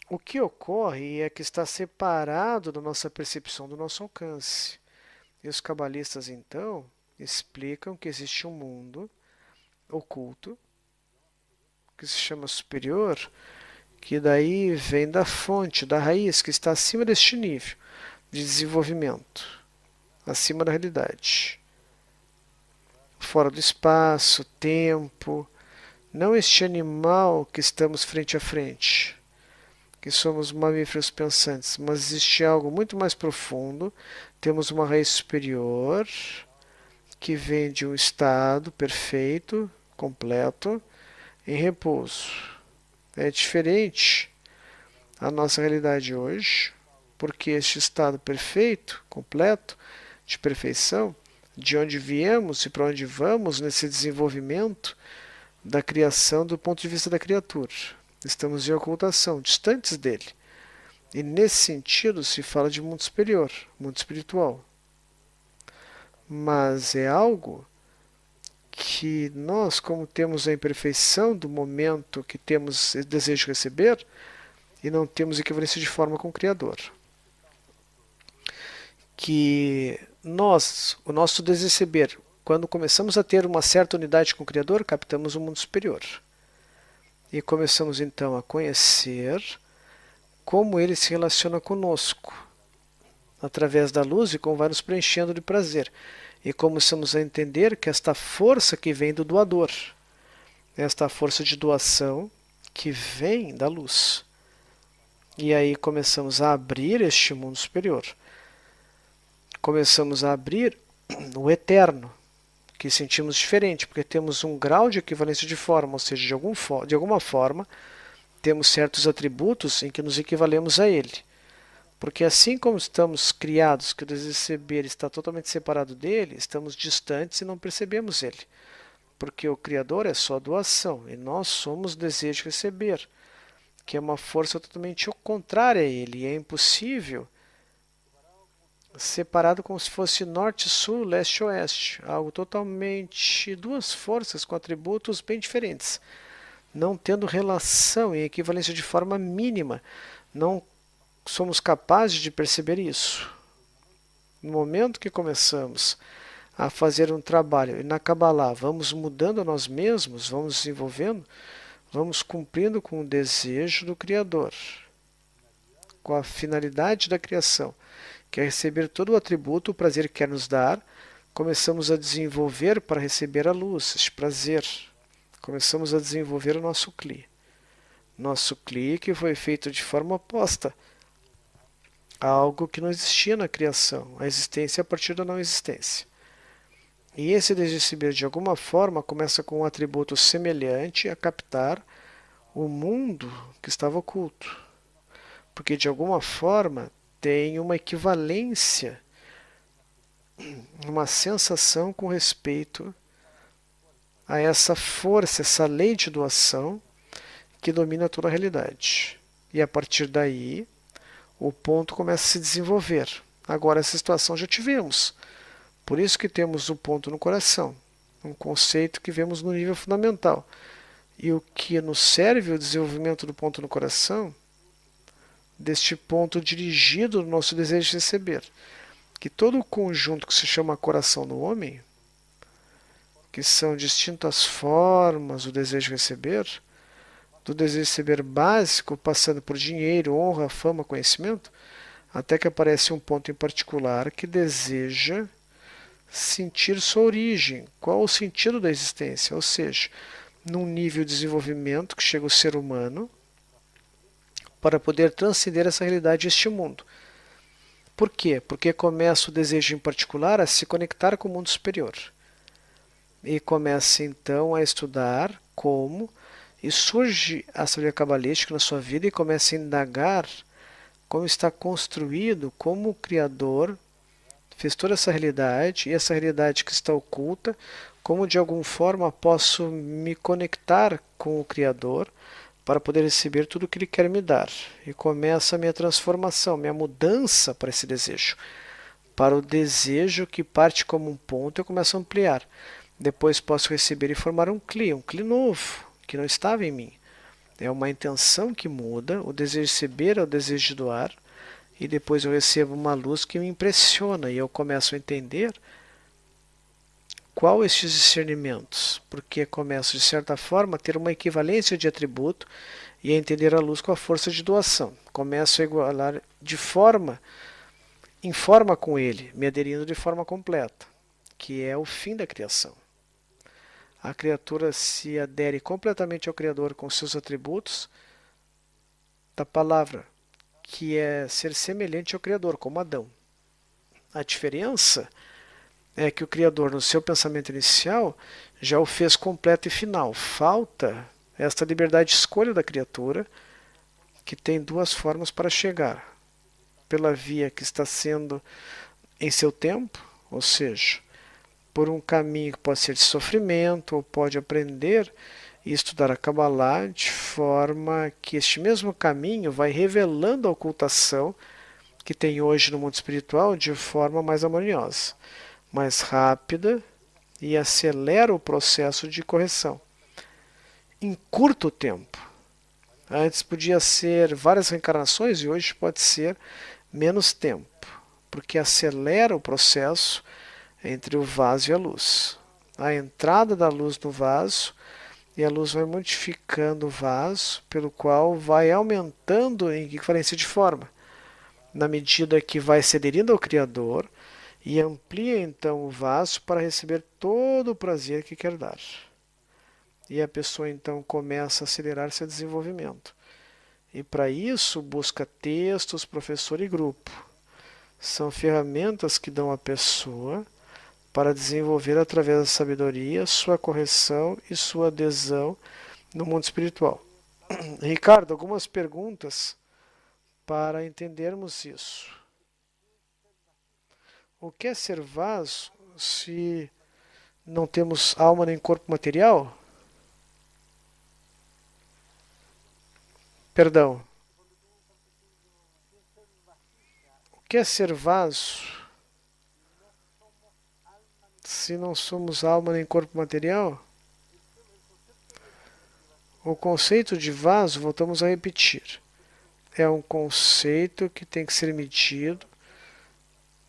O que ocorre é que está separado da nossa percepção, do nosso alcance. E os cabalistas, então, explicam que existe um mundo oculto, que se chama superior, que daí vem da fonte, da raiz, que está acima deste nível de desenvolvimento, acima da realidade. Fora do espaço, tempo, não este animal que estamos frente a frente, que somos mamíferos pensantes, mas existe algo muito mais profundo, temos uma raiz superior, que vem de um estado perfeito, completo, em repouso. É diferente a nossa realidade hoje, porque este estado perfeito, completo, de perfeição, de onde viemos e para onde vamos nesse desenvolvimento da criação do ponto de vista da criatura. Estamos em ocultação, distantes dele. E nesse sentido se fala de mundo superior, mundo espiritual. Mas é algo que nós, como temos a imperfeição do momento que temos desejo de receber, e não temos equivalência de forma com o Criador. Que nós, o nosso desejo de receber, quando começamos a ter uma certa unidade com o Criador, captamos o mundo superior. E começamos então a conhecer como ele se relaciona conosco, através da luz e como vai nos preenchendo de prazer. E começamos a entender que esta força que vem do doador, esta força de doação que vem da luz. E aí começamos a abrir este mundo superior. Começamos a abrir o eterno, que sentimos diferente, porque temos um grau de equivalência de forma, ou seja, de alguma forma, temos certos atributos em que nos equivalemos a ele. Porque assim como estamos criados, que o desejo de receber está totalmente separado dele, estamos distantes e não percebemos ele. Porque o Criador é só doação, e nós somos o desejo de receber, que é uma força totalmente contrária a ele, e é impossível separado como se fosse norte, sul, leste, oeste, algo totalmente, duas forças com atributos bem diferentes, não tendo relação em equivalência de forma mínima, não somos capazes de perceber isso. No momento que começamos a fazer um trabalho, e na Kabbalah vamos mudando a nós mesmos, vamos desenvolvendo, vamos cumprindo com o desejo do Criador, com a finalidade da criação, que é receber todo o atributo, o prazer que quer nos dar, começamos a desenvolver para receber a luz, este prazer. Começamos a desenvolver o nosso CLI. Nosso CLI que foi feito de forma oposta a algo que não existia na criação, a existência a partir da não existência. E esse desejo de receber, de alguma forma, começa com um atributo semelhante a captar o mundo que estava oculto. Porque, de alguma forma, tem uma equivalência, uma sensação com respeito a essa força, essa lei de doação que domina toda a realidade. E a partir daí, o ponto começa a se desenvolver. Agora, essa situação já tivemos. Por isso que temos o ponto no coração, um conceito que vemos no nível fundamental. E o que nos serve o desenvolvimento do ponto no coração deste ponto dirigido no nosso desejo de receber. Que todo o conjunto que se chama coração no homem, que são distintas formas do desejo de receber, do desejo de receber básico, passando por dinheiro, honra, fama, conhecimento, até que aparece um ponto em particular que deseja sentir sua origem, qual o sentido da existência, ou seja, num nível de desenvolvimento que chega o ser humano para poder transcender essa realidade, este mundo. Por quê? Porque começa o desejo em particular a se conectar com o mundo superior. E começa então a estudar como, e surge a sabedoria cabalística na sua vida e começa a indagar como está construído, como o Criador fez toda essa realidade, e essa realidade que está oculta, como de alguma forma posso me conectar com o Criador para poder receber tudo o que Ele quer me dar. E começa a minha transformação, minha mudança para esse desejo. Para o desejo que parte como um ponto, eu começo a ampliar. Depois posso receber e formar um Kli novo, que não estava em mim. É uma intenção que muda, o desejo de receber é o desejo de doar, e depois eu recebo uma luz que me impressiona e eu começo a entender qual estes discernimentos, porque começo de certa forma a ter uma equivalência de atributo e a entender a luz com a força de doação. Começo a igualar em forma com ele, me aderindo de forma completa, que é o fim da criação. A criatura se adere completamente ao Criador com seus atributos da palavra, que é ser semelhante ao Criador, como Adão. A diferença é que o Criador, no seu pensamento inicial, já o fez completo e final. Falta esta liberdade de escolha da criatura, que tem duas formas para chegar. Pela via que está sendo em seu tempo, ou seja, por um caminho que pode ser de sofrimento, ou pode aprender e estudar a Kabbalah de forma que este mesmo caminho vai revelando a ocultação que tem hoje no mundo espiritual de forma mais harmoniosa, mais rápida e acelera o processo de correção. Em curto tempo. Antes podia ser várias reencarnações e hoje pode ser menos tempo, porque acelera o processo entre o vaso e a luz. A entrada da luz no vaso e a luz vai modificando o vaso, pelo qual vai aumentando em equivalência de forma, na medida que vai se aderindo ao Criador e amplia então o vaso para receber todo o prazer que quer dar. E a pessoa então começa a acelerar seu desenvolvimento. E para isso busca textos, professor e grupo. São ferramentas que dão à pessoa para desenvolver através da sabedoria sua correção e sua adesão no mundo espiritual. Ricardo, algumas perguntas para entendermos isso. O que é ser vaso se não temos alma nem corpo material? Perdão. O que é ser vaso se não somos alma nem corpo material? O conceito de vaso, voltamos a repetir, é um conceito que tem que ser medido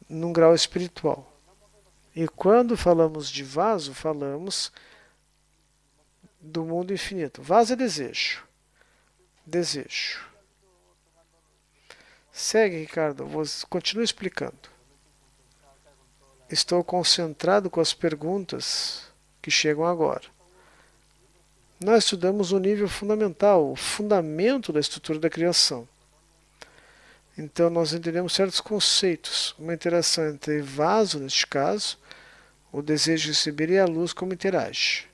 num grau espiritual. E quando falamos de vaso, falamos do mundo infinito. Vaso é desejo. Desejo. Segue, Ricardo. Continua explicando. Estou concentrado com as perguntas que chegam agora. Nós estudamos o nível fundamental, o fundamento da estrutura da criação. Então nós entendemos certos conceitos, uma interação entre vaso, neste caso, o desejo de receber e a luz como interage.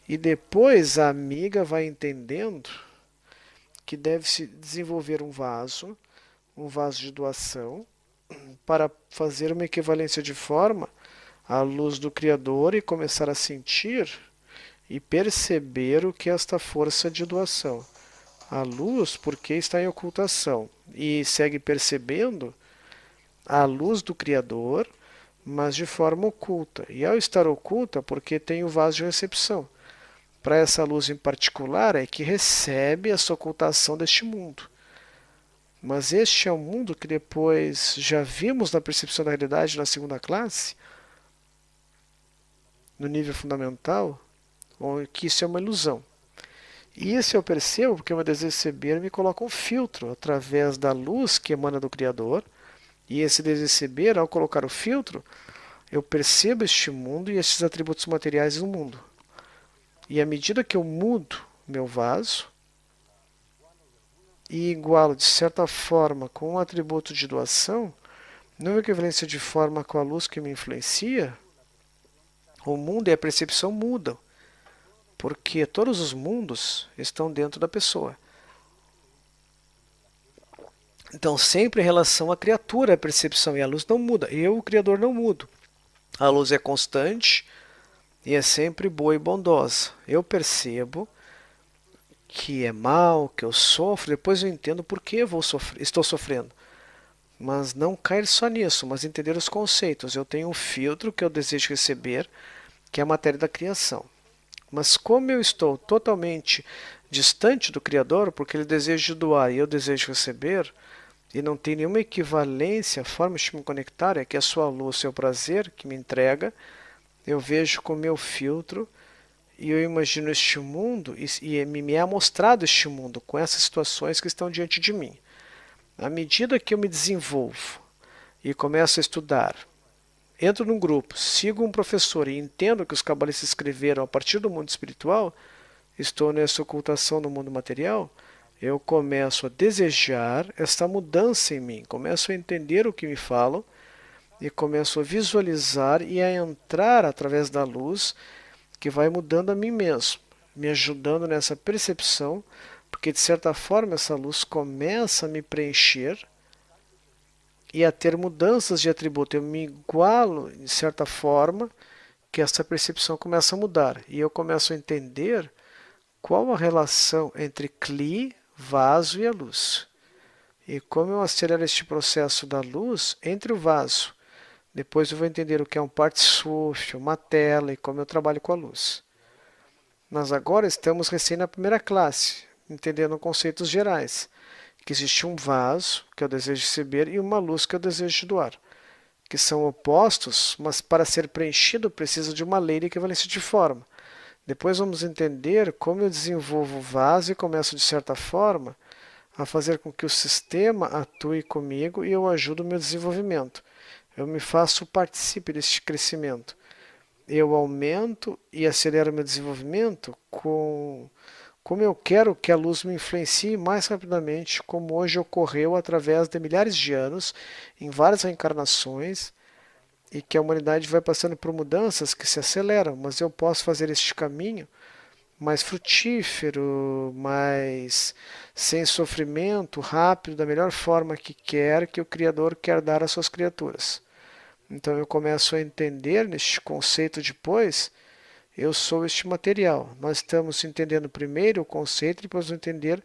E depois a amiga vai entendendo que deve-se desenvolver um vaso de doação, para fazer uma equivalência de forma à luz do Criador e começar a sentir e perceber o que é esta força de doação. A luz, porque está em ocultação, e segue percebendo a luz do Criador, mas de forma oculta. E ao estar oculta, porque tem o vaso de recepção. Para essa luz em particular é que recebe essa ocultação deste mundo. Mas este é um mundo que depois já vimos na percepção da realidade na segunda classe, no nível fundamental, que isso é uma ilusão. E isso eu percebo porque o meu desejo de receber me coloca um filtro através da luz que emana do Criador. E esse desejo de receber, ao colocar o filtro, eu percebo este mundo e estes atributos materiais do mundo. E à medida que eu mudo meu vaso e igualo de certa forma com um atributo de doação, numa equivalência de forma com a luz que me influencia, o mundo e a percepção mudam, porque todos os mundos estão dentro da pessoa. Então, sempre em relação à criatura, a percepção e a luz não muda. Eu, o Criador, não mudo. A luz é constante e é sempre boa e bondosa. Eu percebo que é mal, que eu sofro, depois eu entendo por que estou sofrendo. Mas não cair só nisso, mas entender os conceitos. Eu tenho um filtro que eu desejo receber, que é a matéria da criação. Mas como eu estou totalmente distante do Criador, porque ele deseja doar e eu desejo receber, e não tem nenhuma equivalência, forma de me conectar, é que a sua luz, seu prazer que me entrega, eu vejo com o meu filtro e eu imagino este mundo e me é mostrado este mundo com essas situações que estão diante de mim. À medida que eu me desenvolvo e começo a estudar, entro num grupo, sigo um professor e entendo o que os cabalistas escreveram a partir do mundo espiritual, estou nessa ocultação no mundo material, eu começo a desejar esta mudança em mim, começo a entender o que me falam e começo a visualizar e a entrar através da luz que vai mudando a mim mesmo, me ajudando nessa percepção, porque de certa forma essa luz começa a me preencher e a ter mudanças de atributo. Eu me igualo de certa forma que essa percepção começa a mudar e eu começo a entender qual a relação entre Kli, vaso e a luz. E como eu acelero este processo da luz entre o vaso, depois eu vou entender o que é um partsuf, uma tela e como eu trabalho com a luz. Nós agora estamos recém na primeira classe, entendendo conceitos gerais, que existe um vaso, que eu desejo receber, e uma luz que eu desejo doar, que são opostos, mas para ser preenchido precisa de uma lei de equivalência de forma. Depois vamos entender como eu desenvolvo o vaso e começo, de certa forma, a fazer com que o sistema atue comigo e eu ajudo o meu desenvolvimento. Eu me faço partícipe deste crescimento. Eu aumento e acelero meu desenvolvimento como eu quero que a luz me influencie mais rapidamente, como hoje ocorreu através de milhares de anos, em várias reencarnações, e que a humanidade vai passando por mudanças que se aceleram, mas eu posso fazer este caminho mais frutífero, mais sem sofrimento, rápido, da melhor forma que o Criador quer dar às suas criaturas. Então eu começo a entender neste conceito depois, eu sou este material. Nós estamos entendendo primeiro o conceito, depois vamos entender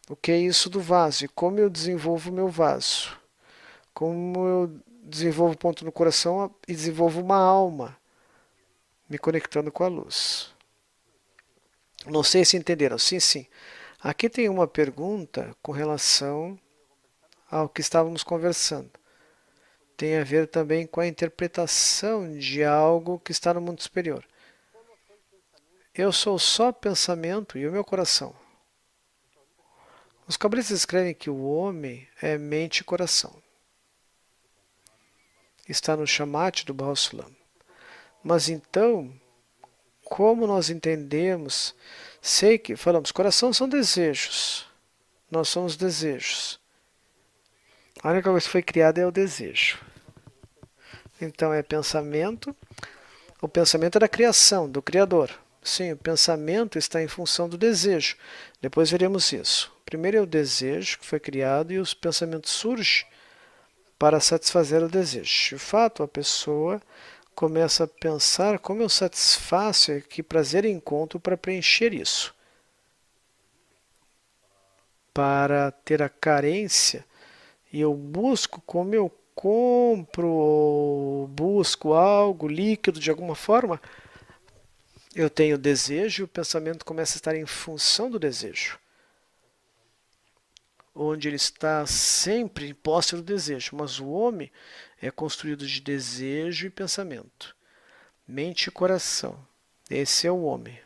o que é isso do vaso e como eu desenvolvo o meu vaso. Como eu desenvolvo ponto no coração e desenvolvo uma alma, me conectando com a luz. Não sei se entenderam. Sim, sim. Aqui tem uma pergunta com relação ao que estávamos conversando. Tem a ver também com a interpretação de algo que está no mundo superior. Eu sou só pensamento e o meu coração. Os cabalistas escrevem que o homem é mente e coração. Está no Shamat do Baal Sulam. Mas então, como nós entendemos, sei que falamos, coração são desejos. Nós somos desejos. A única coisa que foi criada é o desejo. Então é pensamento. O pensamento é da criação, do Criador. Sim, o pensamento está em função do desejo. Depois veremos isso. Primeiro é o desejo que foi criado e os pensamentos surgem para satisfazer o desejo. De fato, a pessoa começa a pensar como eu satisfaço e que prazer encontro para preencher isso. Para ter a carência, e eu busco como eu compro ou busco algo líquido de alguma forma, eu tenho desejo e o pensamento começa a estar em função do desejo. onde ele está sempre em posse do desejo, mas o homem é construído de desejo e pensamento, mente e coração. Esse é o homem.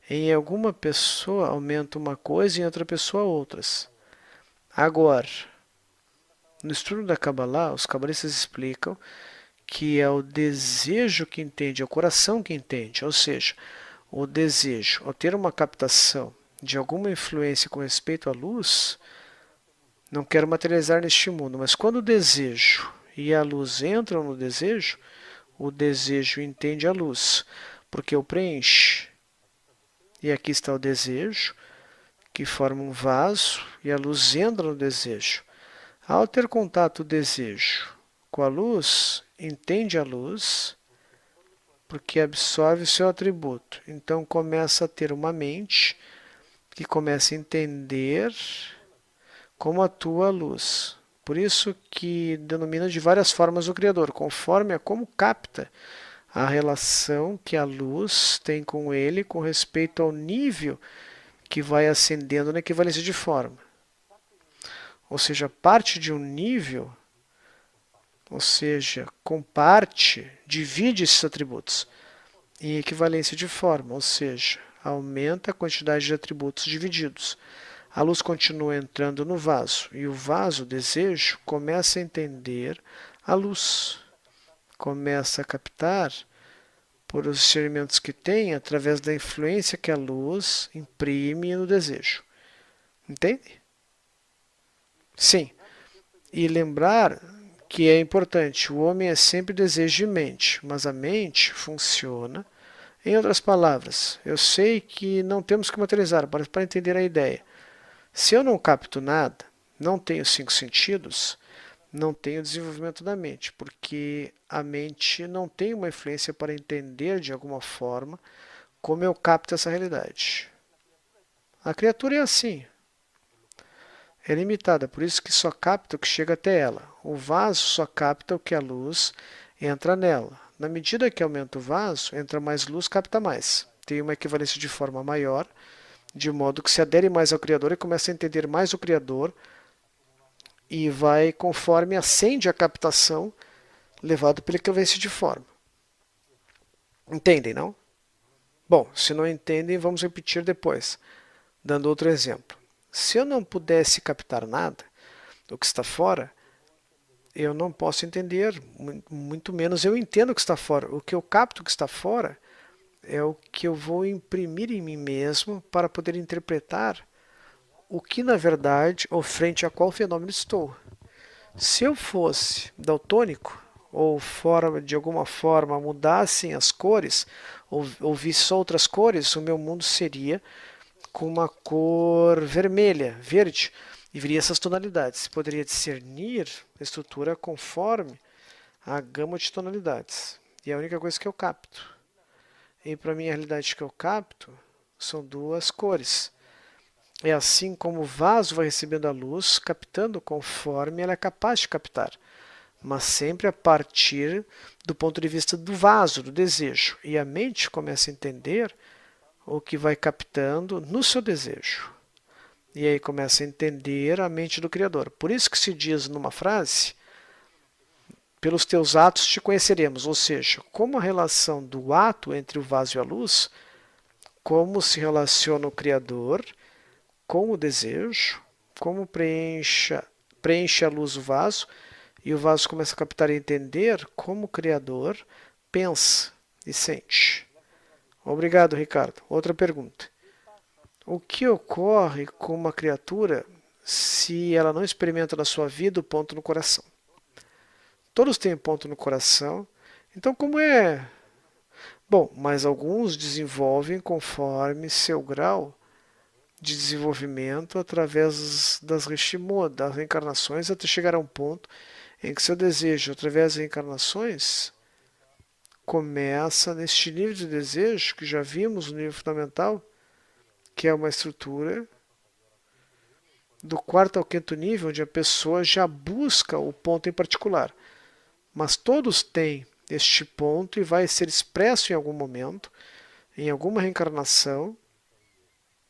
Em alguma pessoa aumenta uma coisa e em outra pessoa outras. Agora, no estudo da Kabbalah, os cabalistas explicam que é o desejo que entende, é o coração que entende, ou seja, o desejo, ao ter uma captação de alguma influência com respeito à luz, não quero materializar neste mundo, mas quando o desejo e a luz entram no desejo, o desejo entende a luz, porque o preenche. E aqui está o desejo, que forma um vaso, e a luz entra no desejo. Ao ter contato o desejo com a luz, entende a luz, porque absorve o seu atributo. Então começa a ter uma mente que começa a entender como atua a luz. Por isso que denomina de várias formas o Criador, conforme a como capta a relação que a luz tem com ele com respeito ao nível que vai ascendendo na equivalência de forma. Ou seja, parte de um nível, ou seja, comparte, divide esses atributos em equivalência de forma, ou seja, aumenta a quantidade de atributos divididos. A luz continua entrando no vaso e o vaso, o desejo, começa a entender a luz, começa a captar por os experimentos que tem através da influência que a luz imprime no desejo. Entende? Sim. E lembrar que é importante, o homem é sempre desejo e mente, mas a mente funciona. Em outras palavras, eu sei que não temos que materializar para entender a ideia. Se eu não capto nada, não tenho 5 sentidos, não tenho desenvolvimento da mente, porque a mente não tem uma influência para entender de alguma forma como eu capto essa realidade. A criatura é assim. É limitada, por isso que só capta o que chega até ela. O vaso só capta o que a luz entra nela. Na medida que aumenta o vaso, entra mais luz, capta mais. Tem uma equivalência de forma maior, de modo que se adere mais ao Criador e começa a entender mais o Criador e vai, conforme ascende a captação, levado pela equivalência de forma. Entendem, não? Bom, se não entendem, vamos repetir depois, dando outro exemplo. Se eu não pudesse captar nada do que está fora, eu não posso entender, muito menos eu entendo o que está fora. O que eu capto que está fora é o que eu vou imprimir em mim mesmo para poder interpretar o que, na verdade, ou frente a qual fenômeno estou. Se eu fosse daltônico, ou fora de alguma forma mudassem as cores, ou visse outras cores, o meu mundo seria com uma cor vermelha, verde, e viria essas tonalidades. Poderia discernir a estrutura conforme a gama de tonalidades. E é a única coisa que eu capto. E para mim a realidade que eu capto são duas cores. É assim como o vaso vai recebendo a luz, captando conforme ela é capaz de captar, mas sempre a partir do ponto de vista do vaso, do desejo. E a mente começa a entender o que vai captando no seu desejo. E aí começa a entender a mente do Criador. Por isso que se diz numa frase, pelos teus atos te conheceremos, ou seja, como a relação do ato entre o vaso e a luz, como se relaciona o Criador com o desejo, como preenche a luz o vaso, e o vaso começa a captar e entender como o Criador pensa e sente. Obrigado, Ricardo. Outra pergunta. O que ocorre com uma criatura se ela não experimenta na sua vida o ponto no coração? Todos têm ponto no coração, então como é? Bom, mas alguns desenvolvem conforme seu grau de desenvolvimento através das Rishimod, das reencarnações, até chegar a um ponto em que seu desejo, através das reencarnações, começa neste nível de desejo, que já vimos no nível fundamental, que é uma estrutura do quarto ao quinto nível, onde a pessoa já busca o ponto em particular. Mas todos têm este ponto e vai ser expresso em algum momento, em alguma reencarnação.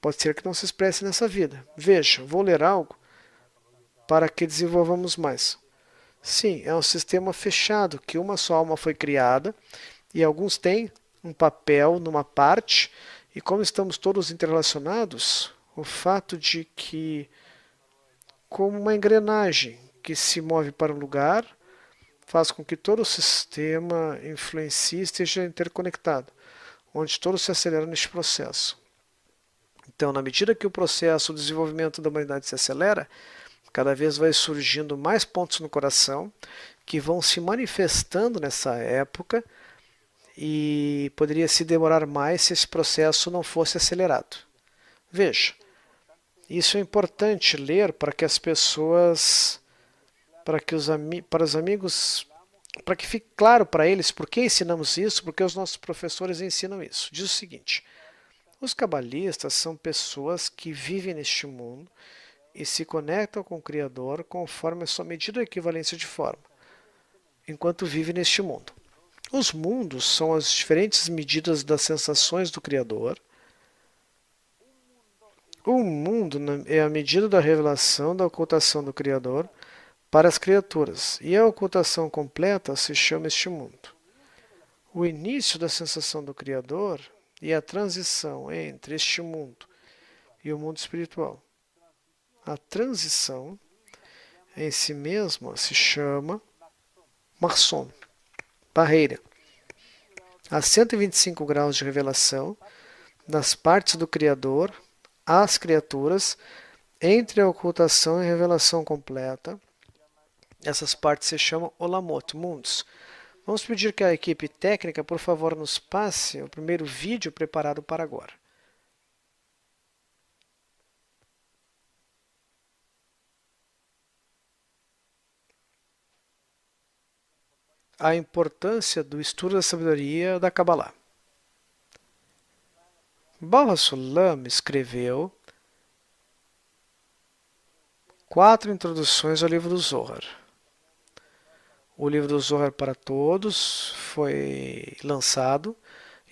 Pode ser que não se expresse nessa vida. Veja, vou ler algo para que desenvolvamos mais. Sim, é um sistema fechado, que uma só alma foi criada, e alguns têm um papel numa parte, e como estamos todos interrelacionados, o fato de que, como uma engrenagem que se move para um lugar, faz com que todo o sistema influencie e esteja interconectado, onde todos se aceleram neste processo. Então, na medida que o processo de desenvolvimento da humanidade se acelera, cada vez vai surgindo mais pontos no coração que vão se manifestando nessa época e poderia se demorar mais se esse processo não fosse acelerado. Veja, isso é importante ler para que as pessoas, para os amigos, para que fique claro para eles por que ensinamos isso, porque os nossos professores ensinam isso. Diz o seguinte: os cabalistas são pessoas que vivem neste mundo e se conectam com o Criador conforme a sua medida ou equivalência de forma, enquanto vivem neste mundo. Os mundos são as diferentes medidas das sensações do Criador. O mundo é a medida da revelação da ocultação do Criador para as criaturas, e a ocultação completa se chama este mundo. O início da sensação do Criador e a transição entre este mundo e o mundo espiritual. A transição em si mesma se chama Marson, barreira. Há 125 graus de revelação das partes do Criador às criaturas entre a ocultação e a revelação completa. Essas partes se chamam Olamot, mundos. Vamos pedir que a equipe técnica, por favor, nos passe o primeiro vídeo preparado para agora. A importância do estudo da sabedoria da Kabbalah. Baal HaSulam escreveu 4 introduções ao livro do Zohar. O livro do Zohar para todos foi lançado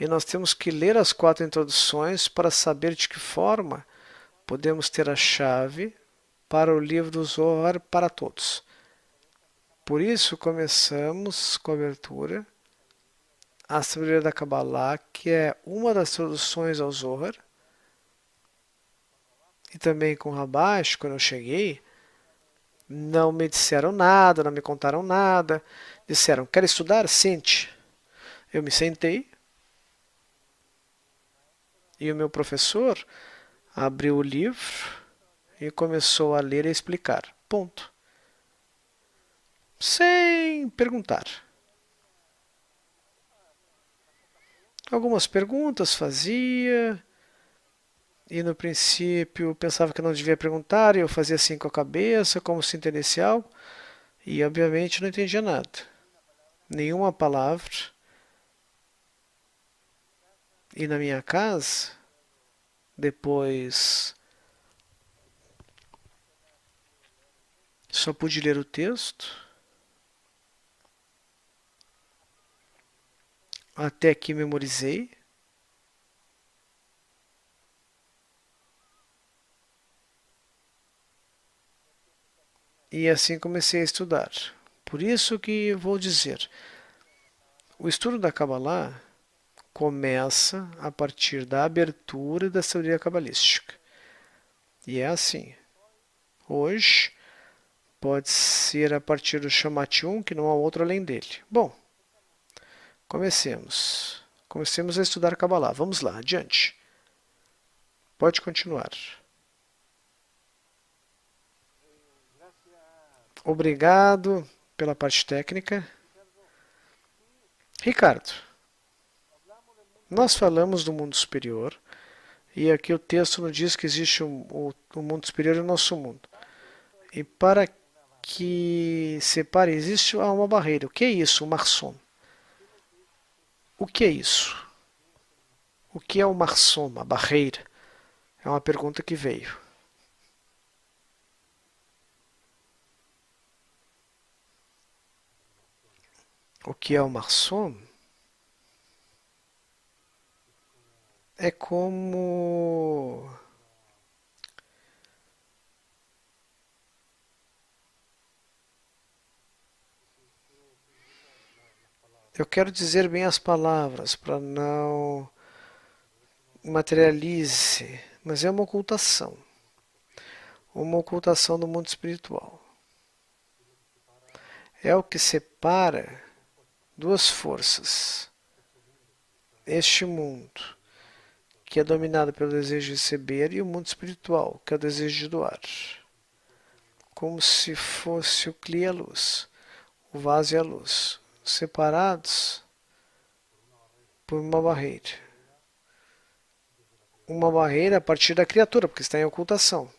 e nós temos que ler as 4 introduções para saber de que forma podemos ter a chave para o livro do Zohar para todos. Por isso começamos com a abertura, a sabedoria da Kabbalah, que é uma das traduções ao Zohar, e também com Rabash, quando eu cheguei, não me disseram nada, não me contaram nada, disseram: quer estudar? Sente. Eu me sentei, e o meu professor abriu o livro e começou a ler e explicar. Ponto. Sem perguntar. Algumas perguntas fazia, e no princípio pensava que não devia perguntar, e eu fazia assim com a cabeça, como se entendesse algo, e obviamente não entendia nada. Nenhuma palavra. E na minha casa, depois só pude ler o texto, até que memorizei. E assim comecei a estudar. Por isso que vou dizer, o estudo da Kabbalah começa a partir da abertura da teoria cabalística. E é assim. Hoje pode ser a partir do Shamat 1, que não há outro além dele. Bom, comecemos. Comecemos a estudar Kabbalah. Vamos lá, adiante. Pode continuar. Obrigado pela parte técnica. Ricardo, nós falamos do mundo superior, e aqui o texto nos diz que existe o mundo superior e o nosso mundo. E para que separe, existe uma barreira. O que é isso, o Marson? O que é isso? O que é o Marson, a barreira? É uma pergunta que veio. O que é o Marson? É como Eu quero dizer bem as palavras para não materialize, mas é uma ocultação do mundo espiritual. É o que separa duas forças. Este mundo, que é dominado pelo desejo de receber, e o mundo espiritual, que é o desejo de doar. Como se fosse o Kli e a luz, o vaso e a luz, separados por uma barreira. Uma barreira a partir da criatura, porque está em ocultação.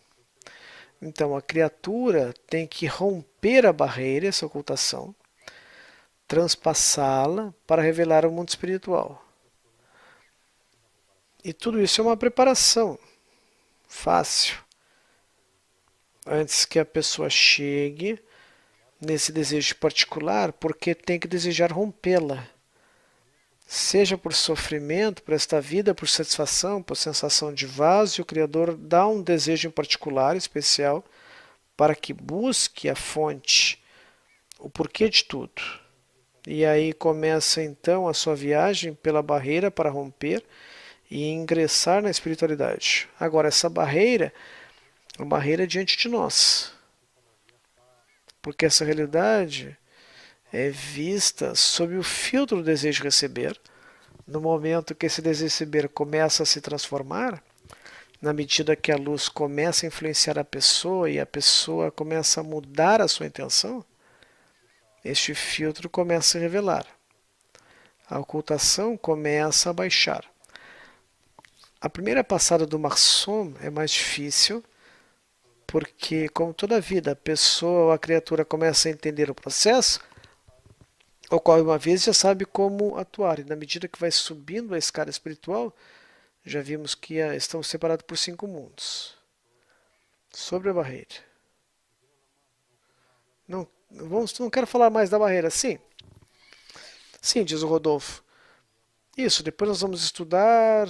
Então a criatura tem que romper a barreira, essa ocultação, transpassá-la para revelar o mundo espiritual. E tudo isso é uma preparação fácil, antes que a pessoa chegue nesse desejo particular, porque tem que desejar rompê-la. Seja por sofrimento, por esta vida, por satisfação, por sensação de vazio, o Criador dá um desejo em particular, especial, para que busque a fonte, o porquê de tudo. E aí começa então a sua viagem pela barreira para romper e ingressar na espiritualidade. Agora, essa barreira é uma barreira diante de nós, porque essa realidade é vista sob o filtro do desejo de receber. No momento que esse desejo de receber começa a se transformar, na medida que a luz começa a influenciar a pessoa e a pessoa começa a mudar a sua intenção, este filtro começa a revelar. A ocultação começa a baixar. A primeira passada do Marsom é mais difícil, porque, como toda vida, a pessoa ou a criatura começa a entender o processo, ocorre uma vez e já sabe como atuar. E na medida que vai subindo a escada espiritual, já vimos que estão separados por 5 mundos. Sobre a barreira. Não quero falar mais da barreira. Sim. Sim, diz o Rodolfo. Isso, depois nós vamos estudar.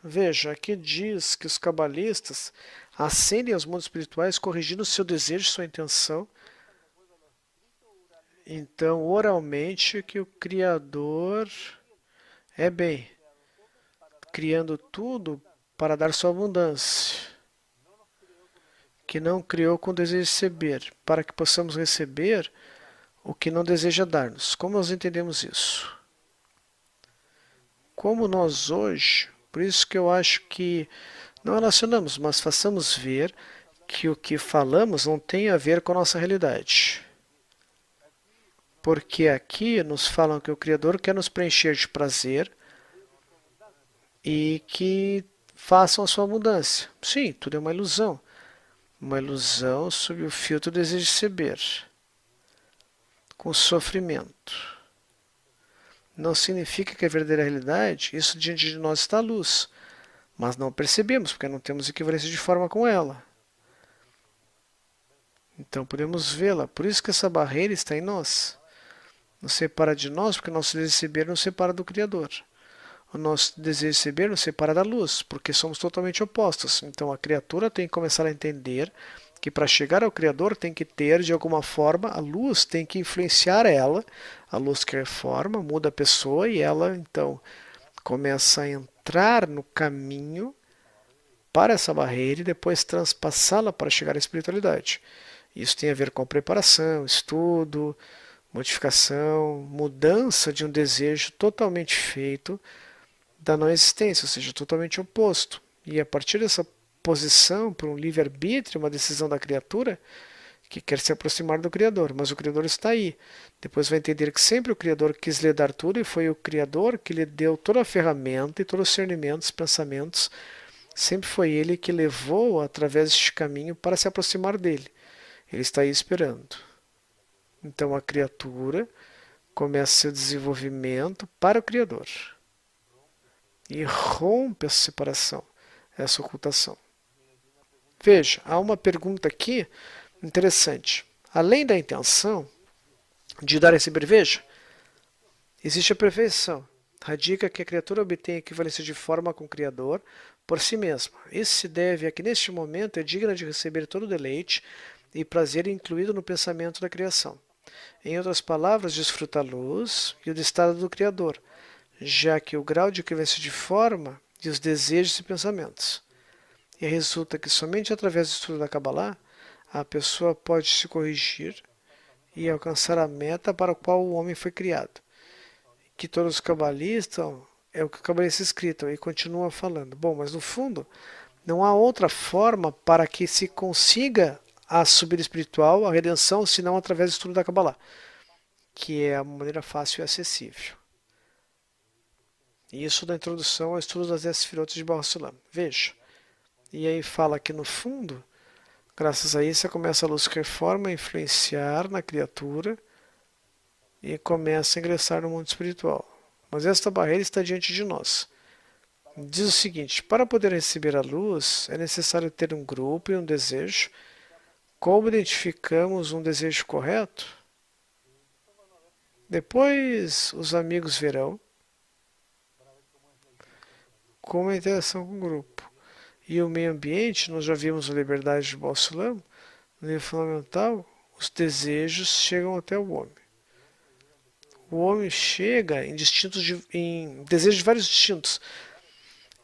Veja, aqui diz que os cabalistas ascendem aos mundos espirituais corrigindo o seu desejo, sua intenção. Então, oralmente, que o Criador é bem, criando tudo para dar sua abundância, que não criou com desejo de receber, para que possamos receber o que não deseja dar-nos. Como nós entendemos isso? Como nós hoje, por isso que eu acho que não relacionamos, mas façamos ver que o que falamos não tem a ver com a nossa realidade. Porque aqui nos falam que o Criador quer nos preencher de prazer e que façam a sua mudança. Sim, tudo é uma ilusão. Uma ilusão sob o filtro do desejo de receber, com sofrimento. Não significa que a verdadeira realidade, isso diante de nós está a luz, mas não percebemos, porque não temos equivalência de forma com ela. Então podemos vê-la, por isso que essa barreira está em nós. Nos separa de nós, porque o nosso desejo de receber nos separa do Criador. O nosso desejo de receber nos separa da luz, porque somos totalmente opostos. Então a criatura tem que começar a entender que para chegar ao Criador tem que ter, de alguma forma, a luz tem que influenciar ela, a luz que reforma, muda a pessoa e ela, então, começa a entrar no caminho para essa barreira e depois transpassá-la para chegar à espiritualidade. Isso tem a ver com preparação, estudo, modificação, mudança de um desejo totalmente feito da não existência, ou seja, totalmente oposto. E a partir dessa posição, por um livre-arbítrio, uma decisão da criatura, que quer se aproximar do Criador, mas o Criador está aí. Depois vai entender que sempre o Criador quis lhe dar tudo e foi o Criador que lhe deu toda a ferramenta e todos os discernimentos, pensamentos. Sempre foi Ele que levou através deste caminho para se aproximar dele. Ele está aí esperando. Então a criatura começa seu desenvolvimento para o Criador e rompe essa separação, essa ocultação. Veja, há uma pergunta aqui interessante. Além da intenção de dar e receber, veja, existe a perfeição. Radica que a criatura obtém equivalência de forma com o Criador por si mesma. Isso se deve a que neste momento é digna de receber todo o deleite e prazer incluído no pensamento da criação. Em outras palavras, desfruta a luz e o estado do Criador, já que o grau de equivalência de forma e os desejos e pensamentos. E resulta que somente através do estudo da Kabbalah a pessoa pode se corrigir e alcançar a meta para a qual o homem foi criado. Que todos os cabalistas, é o que o cabalista escrito e continua falando. Bom, mas no fundo, não há outra forma para que se consiga a subida espiritual, a redenção, senão através do estudo da Kabbalah, que é a maneira fácil e acessível. Isso da introdução ao estudo das 10 Sefirot de Baruch Sulam. Veja. E aí fala que no fundo, graças a isso, começa a luz que reforma a influenciar na criatura e começa a ingressar no mundo espiritual. Mas esta barreira está diante de nós. Diz o seguinte: para poder receber a luz, é necessário ter um grupo e um desejo. Como identificamos um desejo correto? Depois os amigos verão como a interação com o grupo. E o meio ambiente, nós já vimos a liberdade de Baruch Sulam, no nível fundamental, os desejos chegam até o homem. O homem chega em desejos de vários distintos.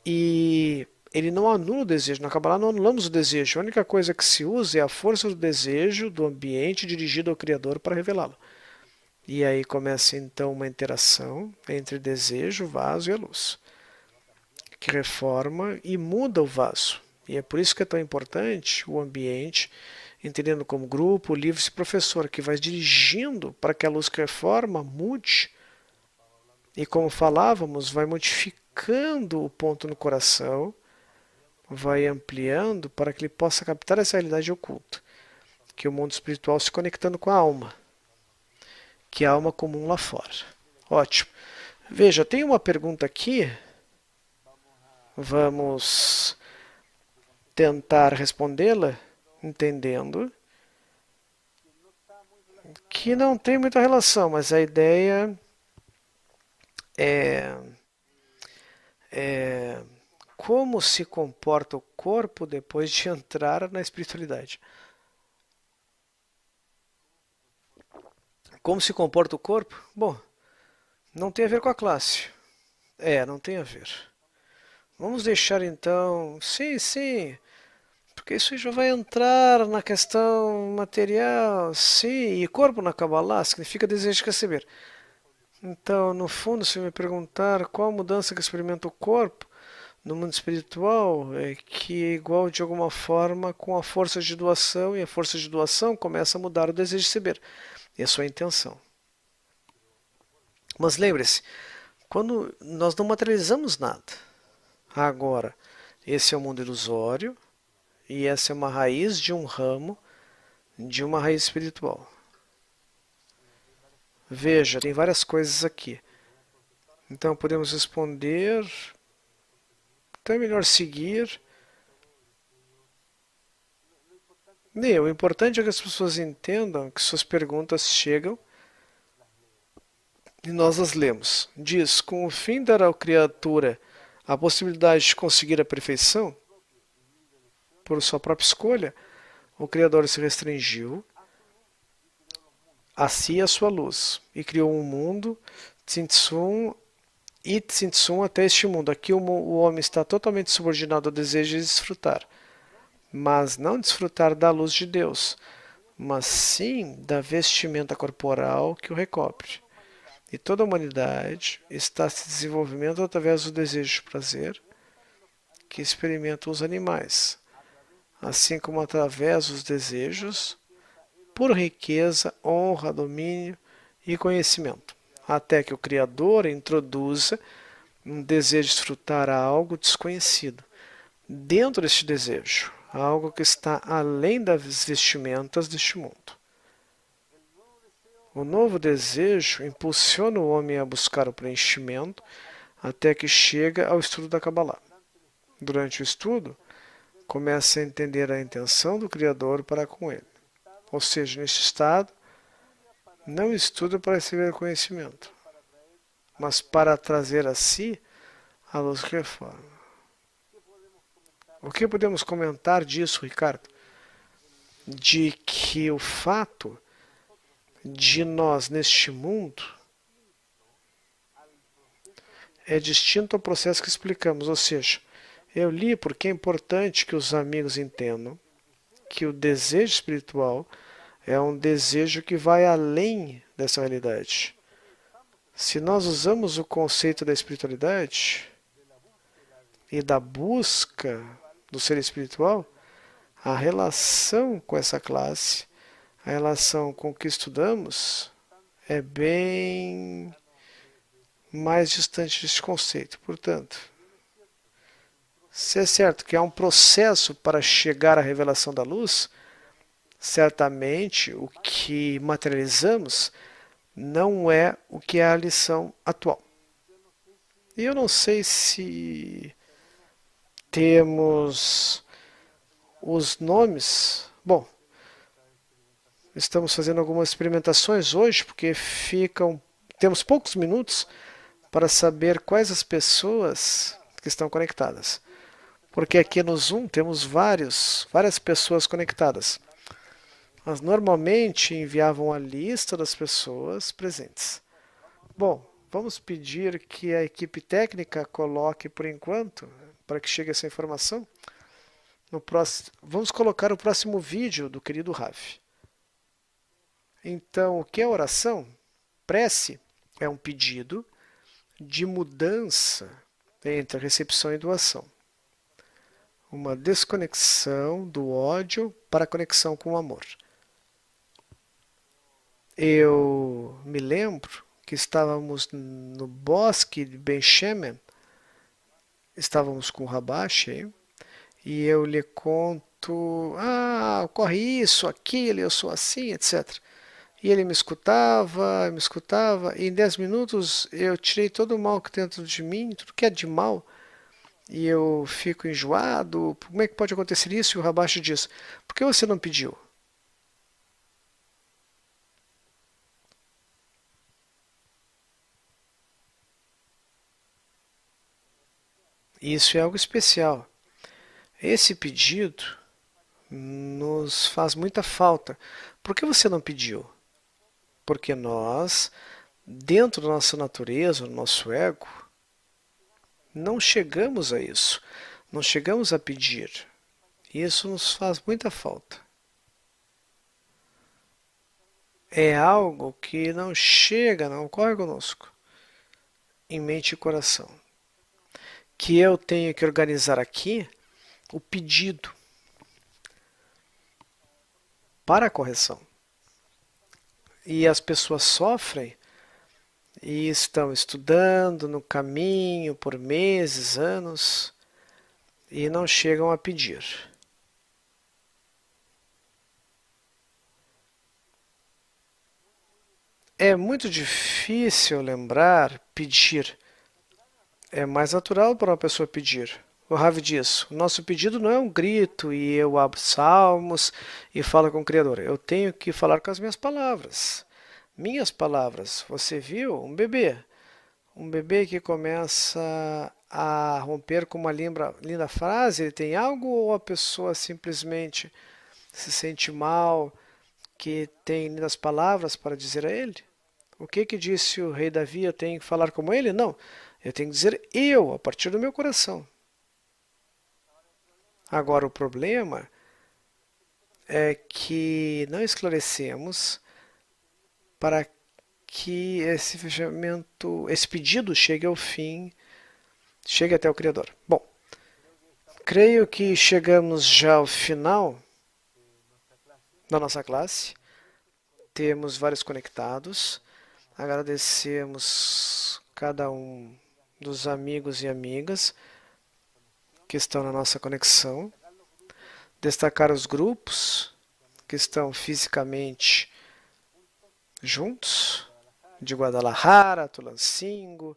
E ele não anula o desejo. Na Kabbalah não anulamos o desejo. A única coisa que se usa é a força do desejo do ambiente dirigido ao Criador para revelá-lo. E aí começa então uma interação entre desejo, vaso e a luz, que reforma e muda o vaso. E é por isso que é tão importante o ambiente, entendendo como grupo, livro e professor, que vai dirigindo para que a luz que reforma mude. E como falávamos, vai modificando o ponto no coração, vai ampliando para que ele possa captar essa realidade oculta, que é o mundo espiritual se conectando com a alma, que é a alma comum lá fora. Ótimo. Veja, tem uma pergunta aqui. Vamos tentar respondê-la, entendendo que não tem muita relação, mas a ideia é como se comporta o corpo depois de entrar na espiritualidade. Como se comporta o corpo? Bom, não tem a ver com a classe. Não tem a ver. Vamos deixar então... Sim, porque isso já vai entrar na questão material. Sim, e corpo na Kabbalah significa desejo de receber. Então, no fundo, se me perguntar qual a mudança que experimenta o corpo no mundo espiritual, é que é igual de alguma forma com a força de doação, e a força de doação começa a mudar o desejo de receber. Essa é a intenção. Mas lembre-se, quando nós não materializamos nada, agora, esse é o mundo ilusório, e essa é uma raiz de um ramo de uma raiz espiritual. Veja, tem várias coisas aqui. Então podemos responder. Então é melhor seguir. O importante é que as pessoas entendam que suas perguntas chegam e nós as lemos. Diz: com o fim dará à criatura a possibilidade de conseguir a perfeição, por sua própria escolha, o Criador se restringiu a si e a sua luz, e criou um mundo, Tzimtzum e Tzimtzum até este mundo. Aqui o homem está totalmente subordinado ao desejo de desfrutar, mas não desfrutar da luz de Deus, mas sim da vestimenta corporal que o recobre. E toda a humanidade está se desenvolvendo através do desejo de prazer que experimentam os animais, assim como através dos desejos por riqueza, honra, domínio e conhecimento, até que o Criador introduza um desejo de desfrutar algo desconhecido dentro deste desejo, algo que está além das vestimentas deste mundo. O novo desejo impulsiona o homem a buscar o preenchimento até que chega ao estudo da Kabbalah. Durante o estudo, começa a entender a intenção do Criador para com ele. Ou seja, neste estado, não estuda para receber conhecimento, mas para trazer a si a luz que reforma. O que podemos comentar disso, Ricardo? De que o fato de nós neste mundo é distinto ao processo que explicamos, ou seja, eu li porque é importante que os amigos entendam que o desejo espiritual é um desejo que vai além dessa realidade. Se nós usamos o conceito da espiritualidade e da busca do ser espiritual, a relação com essa classe, a relação com o que estudamos, é bem mais distante desse conceito. Portanto, se é certo que há um processo para chegar à revelação da luz, certamente o que materializamos não é o que é a lição atual. E eu não sei se temos os nomes. Bom, estamos fazendo algumas experimentações hoje, porque temos poucos minutos para saber quais as pessoas que estão conectadas. Porque aqui no Zoom temos várias pessoas conectadas. Mas normalmente enviavam a lista das pessoas presentes. Bom, vamos pedir que a equipe técnica coloque por enquanto, para que chegue essa informação. Vamos colocar o próximo vídeo do querido Rav. Então, o que é oração? Prece é um pedido de mudança entre a recepção e doação. Uma desconexão do ódio para a conexão com o amor. Eu me lembro que estávamos no bosque de Ben Shemen, estávamos com o Rabashi, e eu lhe conto, ocorre isso, aquilo, eu sou assim, etc. E ele me escutava, e em 10 minutos eu tirei todo o mal que tem dentro de mim, tudo que é de mal, e eu fico enjoado. Como é que pode acontecer isso? E o Rabashi diz, por que você não pediu? Isso é algo especial. Esse pedido nos faz muita falta. Por que você não pediu? Porque nós, dentro da nossa natureza, do nosso ego, não chegamos a isso. Não chegamos a pedir. Isso nos faz muita falta. É algo que não chega, não ocorre conosco, em mente e coração. Que eu tenho que organizar aqui o pedido para a correção. E as pessoas sofrem e estão estudando no caminho por meses, anos, e não chegam a pedir. É muito difícil lembrar, pedir. É mais natural para uma pessoa pedir. O Rav diz, o nosso pedido não é um grito e eu abro salmos e falo com o Criador. Eu tenho que falar com as minhas palavras. Minhas palavras. Você viu? Um bebê. Um bebê que começa a romper com uma linda frase, ele tem algo ou a pessoa simplesmente se sente mal, que tem lindas palavras para dizer a ele? O que disse o rei Davi? Eu tenho que falar como ele? Não. Eu tenho que dizer eu, a partir do meu coração. Agora, o problema é que não esclarecemos para que esse fechamento, esse pedido chegue ao fim, chegue até o Criador. Bom, creio que chegamos já ao final da nossa classe. Temos vários conectados. Agradecemos cada um dos amigos e amigas que estão na nossa conexão. Destacar os grupos que estão fisicamente juntos, de Guadalajara, Tulancingo.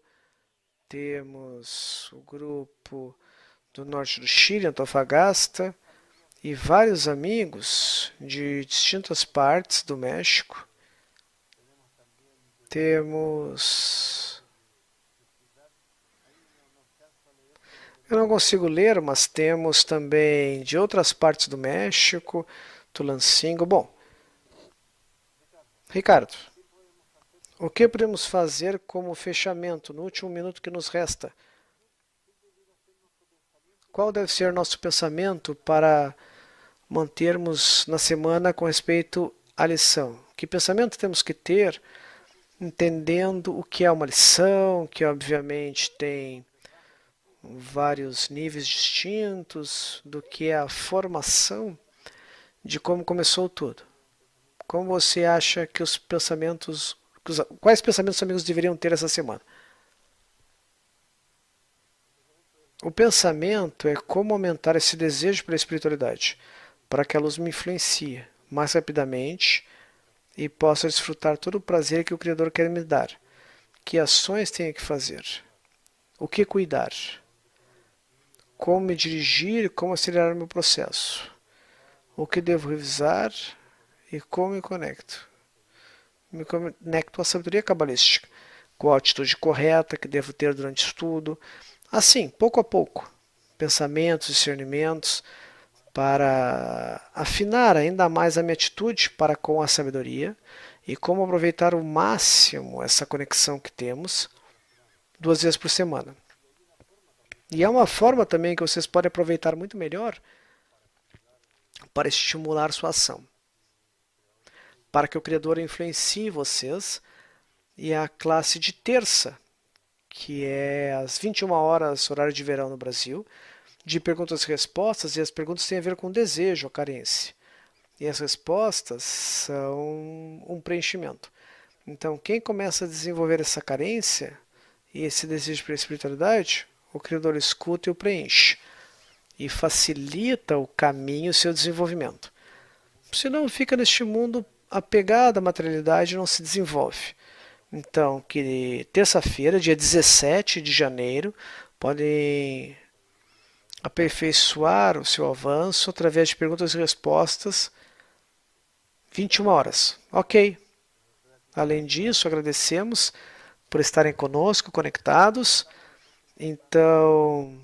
Temos o grupo do norte do Chile, Antofagasta, e vários amigos de distintas partes do México. Temos... Eu não consigo ler, mas temos também de outras partes do México, Tulancingo. Bom, Ricardo, o que podemos fazer como fechamento no último minuto que nos resta? Qual deve ser nosso pensamento para mantermos na semana com respeito à lição? Que pensamento temos que ter, entendendo o que é uma lição, que obviamente tem vários níveis distintos, do que é a formação de como começou tudo. Como você acha que os pensamentos, quais pensamentos os amigos deveriam ter essa semana? O pensamento é como aumentar esse desejo pela espiritualidade, para que a luz me influencie mais rapidamente e possa desfrutar todo o prazer que o Criador quer me dar. Que ações tenho que fazer? O que cuidar? Como me dirigir e como acelerar o meu processo? O que devo revisar e como me conecto? Me conecto à sabedoria cabalística, com a atitude correta que devo ter durante o estudo. Assim, pouco a pouco, pensamentos, discernimentos, para afinar ainda mais a minha atitude para com a sabedoria e como aproveitar ao máximo essa conexão que temos 2 vezes por semana. E é uma forma também que vocês podem aproveitar muito melhor para estimular sua ação, para que o Criador influencie vocês e a classe de terça, que é às 21 horas, horário de verão no Brasil, de perguntas e respostas, e as perguntas têm a ver com desejo, a carência. E as respostas são um preenchimento. Então, quem começa a desenvolver essa carência e esse desejo pela espiritualidade, o Criador escuta e o preenche. E facilita o caminho, o seu desenvolvimento. Senão fica neste mundo apegado à materialidade e não se desenvolve. Então, que terça-feira, dia 17 de janeiro, podem aperfeiçoar o seu avanço através de perguntas e respostas 21 horas. Ok. Além disso, agradecemos por estarem conosco, conectados. Então,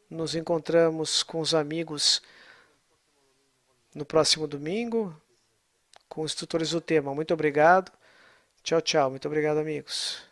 nos encontramos com os amigos no próximo domingo, com os tutores do tema. Muito obrigado. Tchau, tchau. Muito obrigado, amigos.